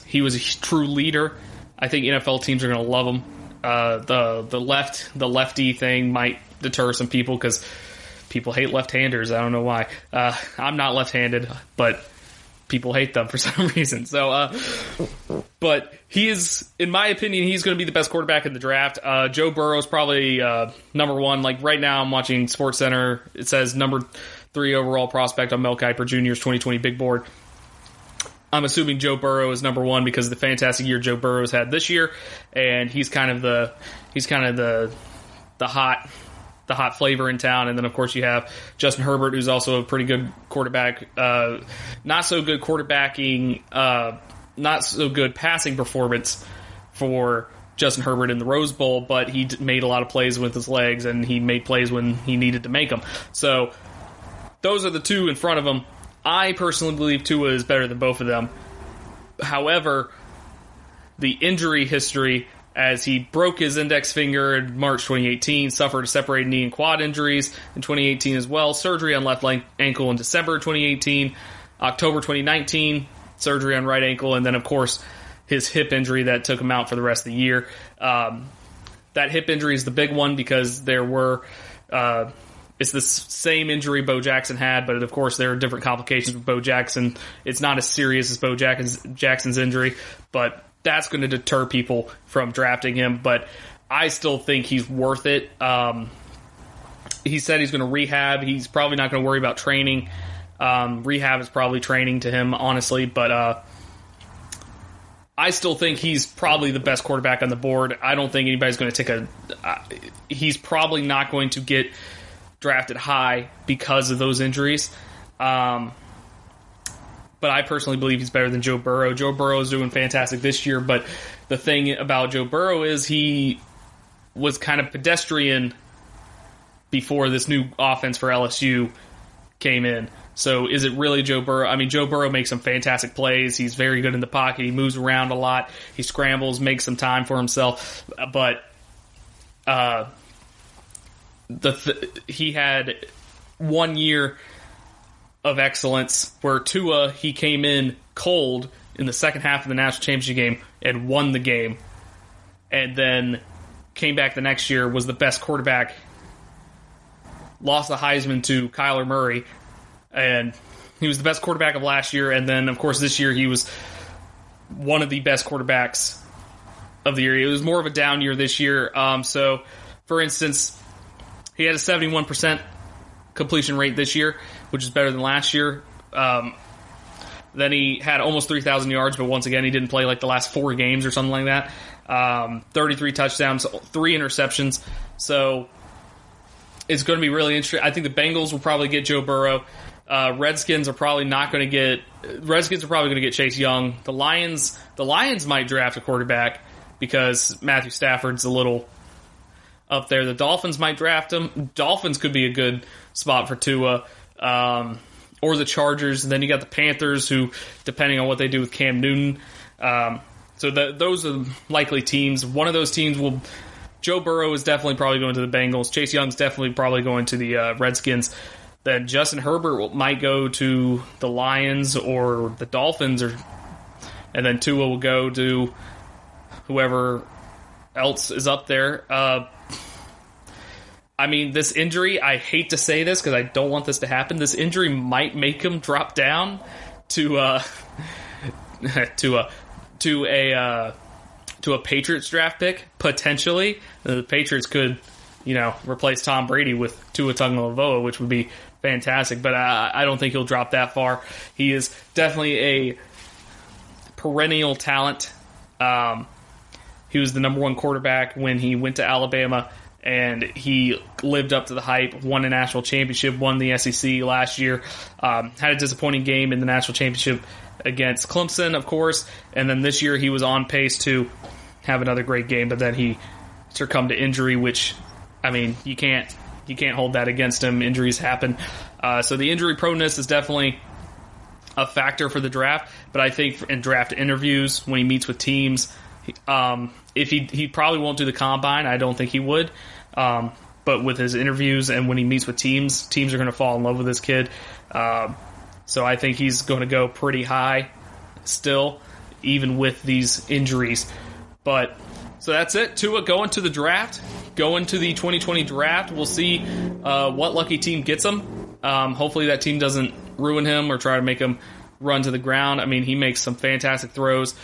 he was a true leader. I think NFL teams are going to love him. The lefty thing might deter some people because people hate left-handers. I don't know why. I'm not left-handed, but people hate them for some reason. So, but he is, in my opinion, he's going to be the best quarterback in the draft. Joe Burrow is probably number 1. Like right now, I'm watching SportsCenter. It says number 3 overall prospect on Mel Kiper Jr.'s 2020 big board. I'm assuming Joe Burrow is number 1 because of the fantastic year Joe Burrow's had this year, and he's kind of the hot flavor in town. And then of course you have Justin Herbert, who's also a pretty good quarterback. Not so good quarterbacking, not so good passing performance for Justin Herbert in the Rose Bowl, but he made a lot of plays with his legs, and he made plays when he needed to make them. So those are the two in front of him. I personally believe Tua is better than both of them. However, the injury history, as he broke his index finger in March 2018, suffered a separated knee and quad injuries in 2018 as well, surgery on left ankle in December 2018, October 2019, surgery on right ankle, and then, of course, his hip injury that took him out for the rest of the year. That hip injury is the big one because there were... it's the same injury Bo Jackson had, but of course there are different complications with Bo Jackson. It's not as serious as Bo Jackson's injury, but that's going to deter people from drafting him. But I still think he's worth it. He said he's going to rehab. He's probably not going to worry about training. Rehab is probably training to him, honestly. But I still think he's probably the best quarterback on the board. I don't think anybody's going to take he's probably not going to get drafted high because of those injuries. But I personally believe he's better than Joe Burrow. Joe Burrow is doing fantastic this year, but the thing about Joe Burrow is he was kind of pedestrian before this new offense for LSU came in. So is it really Joe Burrow? I mean, Joe Burrow makes some fantastic plays. He's very good in the pocket. He moves around a lot. He scrambles, makes some time for himself. But he had 1 year of excellence where Tua, he came in cold in the second half of the national championship game and won the game, and then came back the next year, was the best quarterback, lost the Heisman to Kyler Murray, and he was the best quarterback of last year, and then of course this year he was one of the best quarterbacks of the year. It was more of a down year this year. So, for instance, he had a 71% completion rate this year, which is better than last year. Then he had almost 3,000 yards, but once again, he didn't play like the last 4 games or something like that. 33 touchdowns, 3 interceptions. So it's going to be really interesting. I think the Bengals will probably get Joe Burrow. Redskins are probably going to get Chase Young. The Lions might draft a quarterback because Matthew Stafford's a little up there. The Dolphins might draft him. Dolphins could be a good spot for Tua. Or the Chargers. And then you got the Panthers, who, depending on what they do with Cam Newton. So those are likely teams. One of those teams will... Joe Burrow is definitely probably going to the Bengals. Chase Young's definitely probably going to the Redskins. Then Justin Herbert might go to the Lions or the Dolphins, and then Tua will go to whoever else is up there. I mean, this injury, I hate to say this because I don't want this to happen. This injury might make him drop down to a Patriots draft pick, potentially. The Patriots could, replace Tom Brady with Tua Tagovailoa, which would be fantastic. But I don't think he'll drop that far. He is definitely a perennial talent. He was the number 1 quarterback when he went to Alabama, and he lived up to the hype, won a national championship, won the SEC last year, had a disappointing game in the national championship against Clemson, of course, and then this year he was on pace to have another great game, but then he succumbed to injury, which, I mean, you can't hold that against him. Injuries happen. So the injury proneness is definitely a factor for the draft, but I think in draft interviews, when he meets with teams, if he probably won't do the combine, I don't think he would, but with his interviews and when he meets with teams are going to fall in love with this kid. So I think he's going to go pretty high still, even with these injuries. But so that's it. Tua going to the draft, going to the 2020 draft. We'll see what lucky team gets him. Hopefully that team doesn't ruin him or try to make him run to the ground. I mean, he makes some fantastic throws.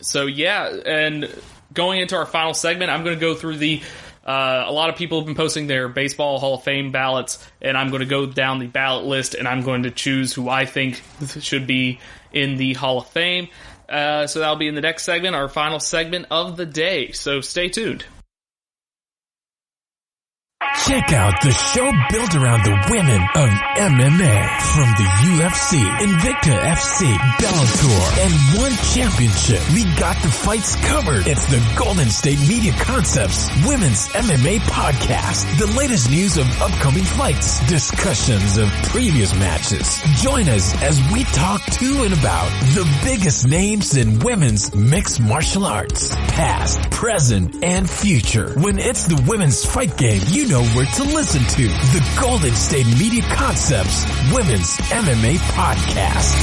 So yeah, and going into our final segment, I'm going to go through a lot of people have been posting their Baseball Hall of Fame ballots, and I'm going to go down the ballot list, and I'm going to choose who I think should be in the Hall of Fame. So that'll be in the next segment, our final segment of the day. So stay tuned. Check out the show built around the women of MMA. From the UFC, Invicta FC, Bellator, and one championship. We got the fights covered. It's the Golden State Media Concepts Women's MMA Podcast. The latest news of upcoming fights, discussions of previous matches. Join us as we talk to and about the biggest names in women's mixed martial arts. Past, present, and future. When it's the women's fight game, you know where to listen to. The Golden State Media Concepts Women's MMA Podcast.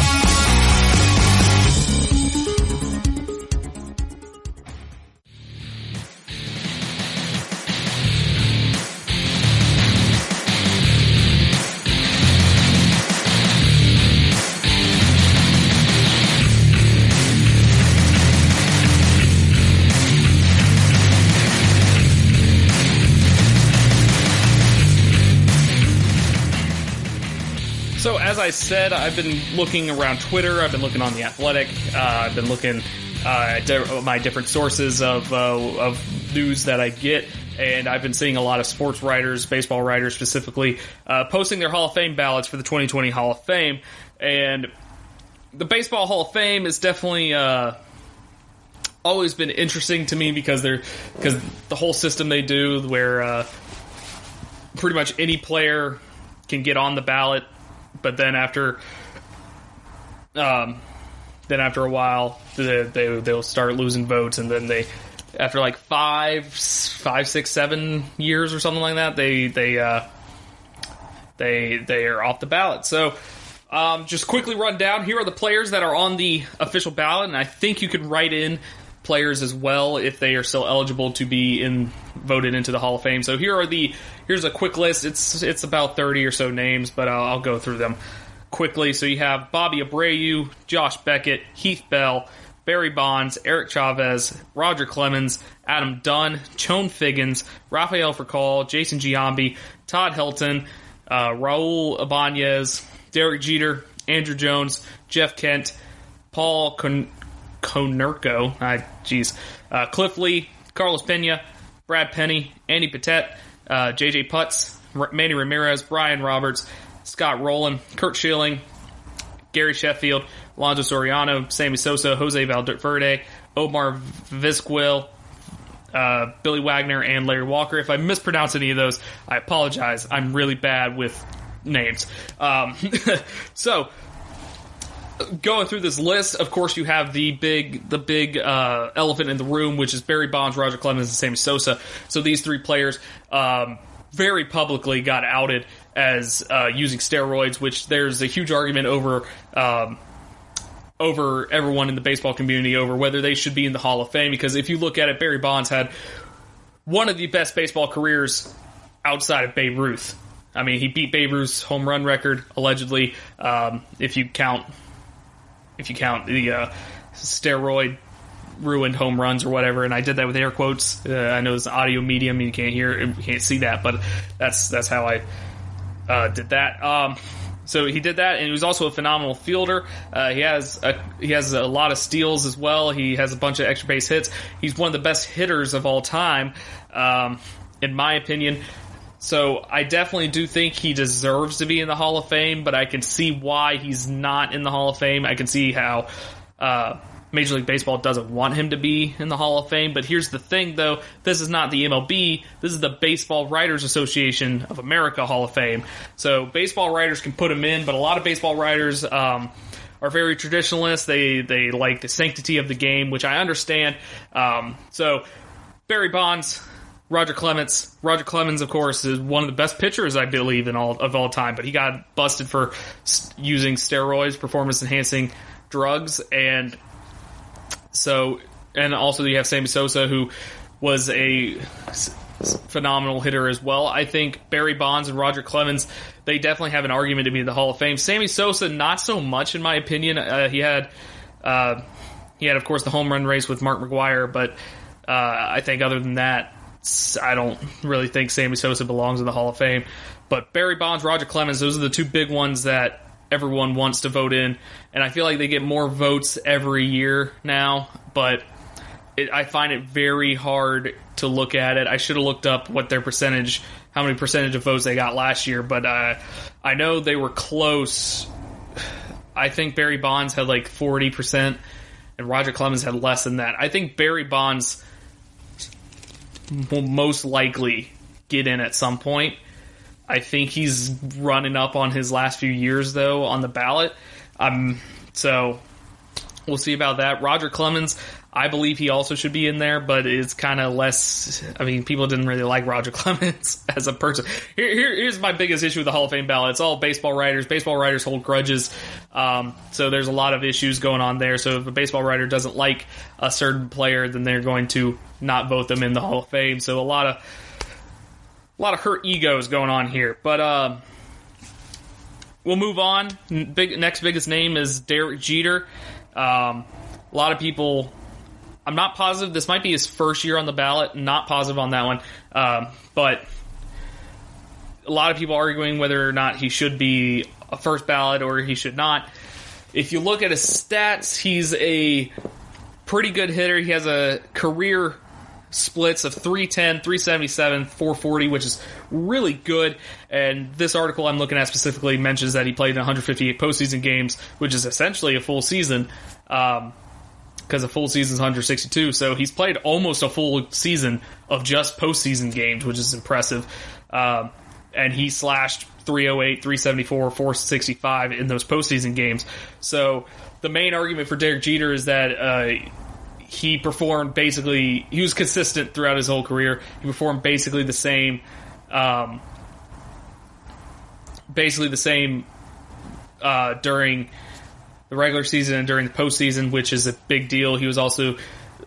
So, as I said, I've been looking around Twitter, I've been looking on The Athletic, I've been looking at my different sources of news that I get, and I've been seeing a lot of sports writers, baseball writers specifically, posting their Hall of Fame ballots for the 2020 Hall of Fame. And the Baseball Hall of Fame is definitely always been interesting to me because the whole system they do where pretty much any player can get on the ballot. But then after a while, they'll start losing votes, and then after like 5, 6, 7 years or something like that, they are off the ballot. So just quickly run down. Here are the players that are on the official ballot, and I think you could write in players as well if they are still eligible to be voted into the Hall of Fame. So here's a quick list. It's about 30 or so names, but I'll go through them quickly. So you have Bobby Abreu, Josh Beckett, Heath Bell, Barry Bonds, Eric Chavez, Roger Clemens, Adam Dunn, Chone Figgins, Rafael Furcal, Jason Giambi, Todd Helton, Raul Ibanez, Derek Jeter, Andrew Jones, Jeff Kent, Paul Konerko, Cliff Lee, Carlos Pena, Brad Penny, Andy Patet, J.J. Putz, Manny Ramirez, Brian Roberts, Scott Rowland, Kurt Schilling, Gary Sheffield, Alonso Soriano, Sammy Sosa, Jose Valverde, Omar Vizquel, Billy Wagner, and Larry Walker. If I mispronounce any of those, I apologize. I'm really bad with names. So, going through this list, of course, you have the big elephant in the room, which is Barry Bonds, Roger Clemens, and Sammy Sosa. So these three players very publicly got outed as using steroids, which there's a huge argument over everyone in the baseball community over whether they should be in the Hall of Fame. Because if you look at it, Barry Bonds had one of the best baseball careers outside of Babe Ruth. I mean, he beat Babe Ruth's home run record, allegedly, if you count the steroid ruined home runs or whatever, and I did that with air quotes. I know it's an audio medium, you can't see that, but that's how I did that. So he did that, and he was also a phenomenal fielder. He has a lot of steals as well. He has a bunch of extra base hits. He's one of the best hitters of all time, in my opinion. So I definitely do think he deserves to be in the Hall of Fame, but I can see why he's not in the Hall of Fame. I can see how Major League Baseball doesn't want him to be in the Hall of Fame. But here's the thing, though. This is not the MLB. This is the Baseball Writers Association of America Hall of Fame. So baseball writers can put him in, but a lot of baseball writers are very traditionalist. They like the sanctity of the game, which I understand. So Barry Bonds, Roger Clemens. Roger Clemens, of course, is one of the best pitchers, I believe, of all time. But he got busted for using steroids, performance-enhancing drugs, and also you have Sammy Sosa, who was a phenomenal hitter as well. I think Barry Bonds and Roger Clemens, they definitely have an argument to be in the Hall of Fame. Sammy Sosa, not so much, in my opinion. He had, of course, the home run race with Mark McGwire, but I think other than that, I don't really think Sammy Sosa belongs in the Hall of Fame. But Barry Bonds, Roger Clemens, those are the two big ones that everyone wants to vote in. And I feel like they get more votes every year now. But I find it very hard to look at it. I should have looked up what their how many percentage of votes they got last year. But I know they were close. I think Barry Bonds had like 40%, and Roger Clemens had less than that. I think Barry Bonds will most likely get in at some point. I think he's running up on his last few years, though, on the ballot. So we'll see about that. Roger Clemens, I believe he also should be in there, but it's kind of less. I mean, people didn't really like Roger Clemens as a person. Here's my biggest issue with the Hall of Fame ballot. It's all baseball writers. Baseball writers hold grudges. So there's a lot of issues going on there. So if a baseball writer doesn't like a certain player, then they're going to not vote them in the Hall of Fame. So a lot of hurt egos going on here. But we'll move on. Next biggest name is Derek Jeter. A lot of people, I'm not positive. This might be his first year on the ballot. Not positive on that one. But a lot of people arguing whether or not he should be a first ballot or he should not. If you look at his stats, he's a pretty good hitter. He has a career splits of 310, 377, 440, which is really good. And this article I'm looking at specifically mentions that he played in 158 postseason games, which is essentially a full season, because a full season is 162. So he's played almost a full season of just postseason games, which is impressive. And he slashed 308, 374, 465 in those postseason games. So the main argument for Derek Jeter is that he performed he was consistent throughout his whole career. He performed basically the same during the regular season and during the postseason, which is a big deal. He was also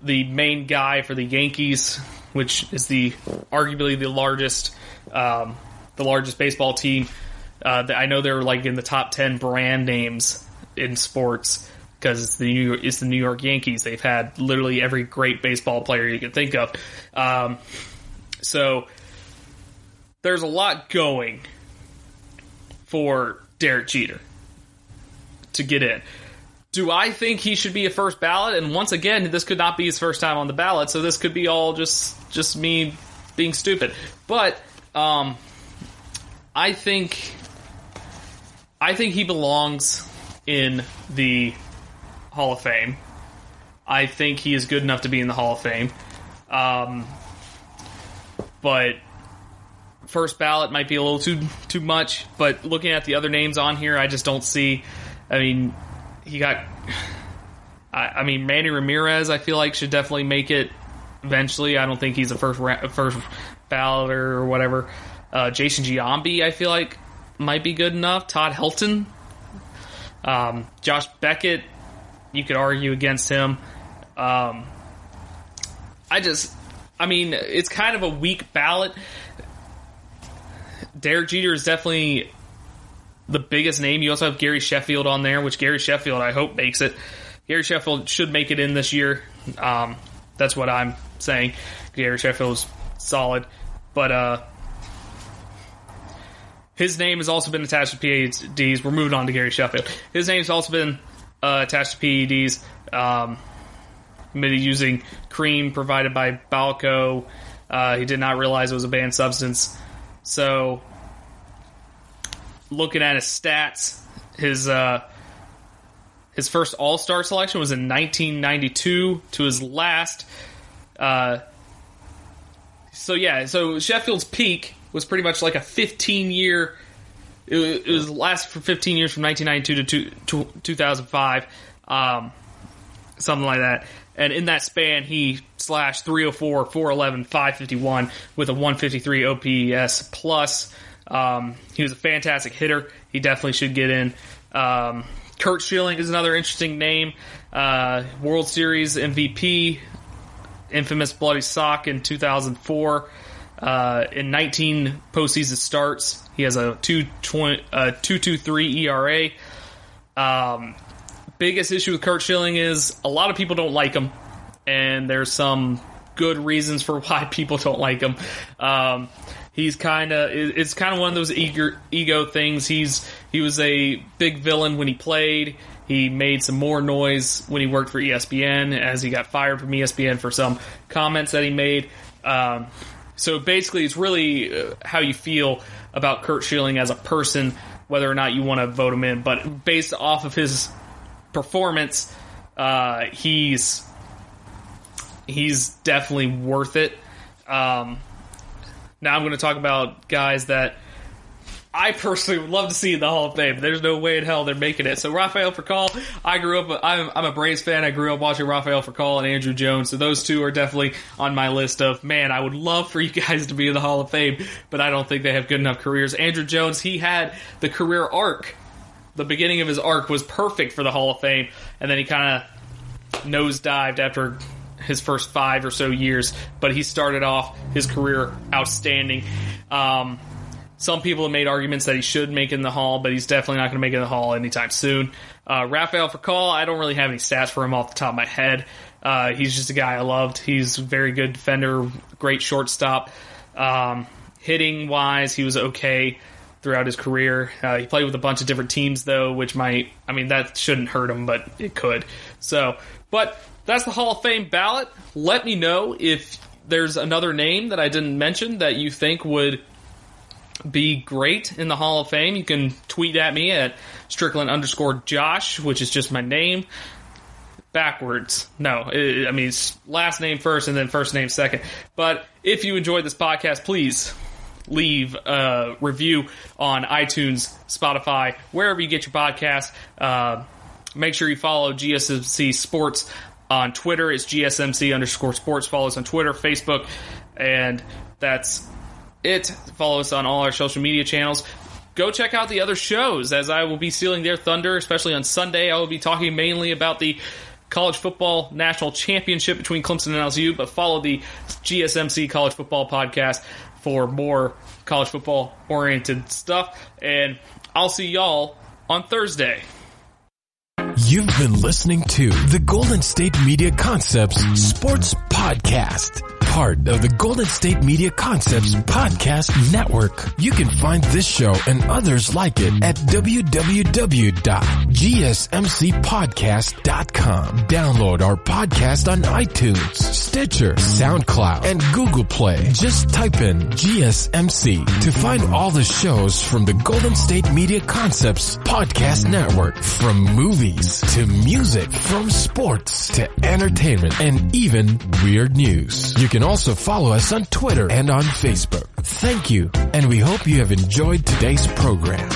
the main guy for the Yankees, which is arguably the largest baseball team. I know they're like in the top 10 brand names in sports. because it's the New York Yankees. They've had literally every great baseball player you can think of. So there's a lot going for Derek Jeter to get in. Do I think he should be a first ballot? And once again, this could not be his first time on the ballot, so this could be all just me being stupid. But I think he belongs in the Hall of Fame. I think he is good enough to be in the Hall of Fame. But first ballot might be a little too much. But looking at the other names on here, I just don't see. I mean, Manny Ramirez, I feel like, should definitely make it eventually. I don't think he's a first balloter or whatever. Jason Giambi, I feel like, might be good enough. Todd Helton. Josh Beckett, you could argue against him. It's kind of a weak ballot. Derek Jeter is definitely the biggest name. You also have Gary Sheffield on there, which Gary Sheffield, I hope, makes it. Gary Sheffield should make it in this year. That's what I'm saying. Gary Sheffield's solid. But his name has also been attached to PEDs. We're moving on to Gary Sheffield. His name's also been attached to PEDs. Using cream provided by Balco. He did not realize it was a banned substance. So, looking at his stats, his first All-Star selection was in 1992 to his last. So Sheffield's peak was pretty much like a 15-year. It was last for 15 years from 1992 to 2005, something like that. And in that span, he slashed 304, 411, 551 with a 153 OPS plus. He was a fantastic hitter. He definitely should get in. Kurt Schilling is another interesting name. World Series MVP, infamous bloody sock in 2004. In 19 postseason starts, he has a 2.23 ERA. Biggest issue with Kurt Schilling is a lot of people don't like him, and there's some good reasons for why people don't like him. It's kind of one of those ego things. He was a big villain when he played. He made some more noise when he worked for ESPN, as he got fired from ESPN for some comments that he made. So basically, it's really how you feel about Kurt Schilling as a person, whether or not you want to vote him in. But based off of his performance, he's definitely worth it. Now I'm going to talk about guys that I personally would love to see in the Hall of Fame. There's no way in hell they're making it. So Rafael Furcal, I'm a Braves fan. I grew up watching Rafael Furcal and Andrew Jones. So those two are definitely on my list of, man, I would love for you guys to be in the Hall of Fame, but I don't think they have good enough careers. Andrew Jones, he had the career arc. The beginning of his arc was perfect for the Hall of Fame, and then he kind of nosedived after his first 5 or so years, but he started off his career outstanding. Some people have made arguments that he should make it in the Hall, but he's definitely not going to make it in the Hall anytime soon. Rafael Furcal, I don't really have any stats for him off the top of my head. He's just a guy I loved. He's a very good defender, great shortstop. Hitting-wise, he was okay throughout his career. He played with a bunch of different teams, though, which that shouldn't hurt him, but it could. But that's the Hall of Fame ballot. Let me know if there's another name that I didn't mention that you think would be great in the Hall of Fame. You can tweet at me at Strickland_Josh, which is just my name. Backwards. No, it's last name first and then first name second. But if you enjoyed this podcast, please leave a review on iTunes, Spotify, wherever you get your podcast. Make sure you follow GSMC Sports on Twitter. It's GSMC_sports. Follow us on Twitter, Facebook, and that's it. Follow us on all our social media channels. Go check out the other shows, as I will be stealing their thunder, especially on Sunday. I will be talking mainly about the College Football National Championship between Clemson and LSU, but follow the GSMC College Football Podcast for more college football-oriented stuff. And I'll see y'all on Thursday. You've been listening to the Golden State Media Concepts Sports Podcast, part of the Golden State Media Concepts Podcast Network. You can find this show and others like it at www.gsmcpodcast.com. Download our podcast on iTunes, Stitcher, SoundCloud, and Google Play. Just type in GSMC to find all the shows from the Golden State Media Concepts Podcast Network, from movies to music, from sports to entertainment, and even weird news. You can also follow us on Twitter and on Facebook. Thank you, and we hope you have enjoyed today's program.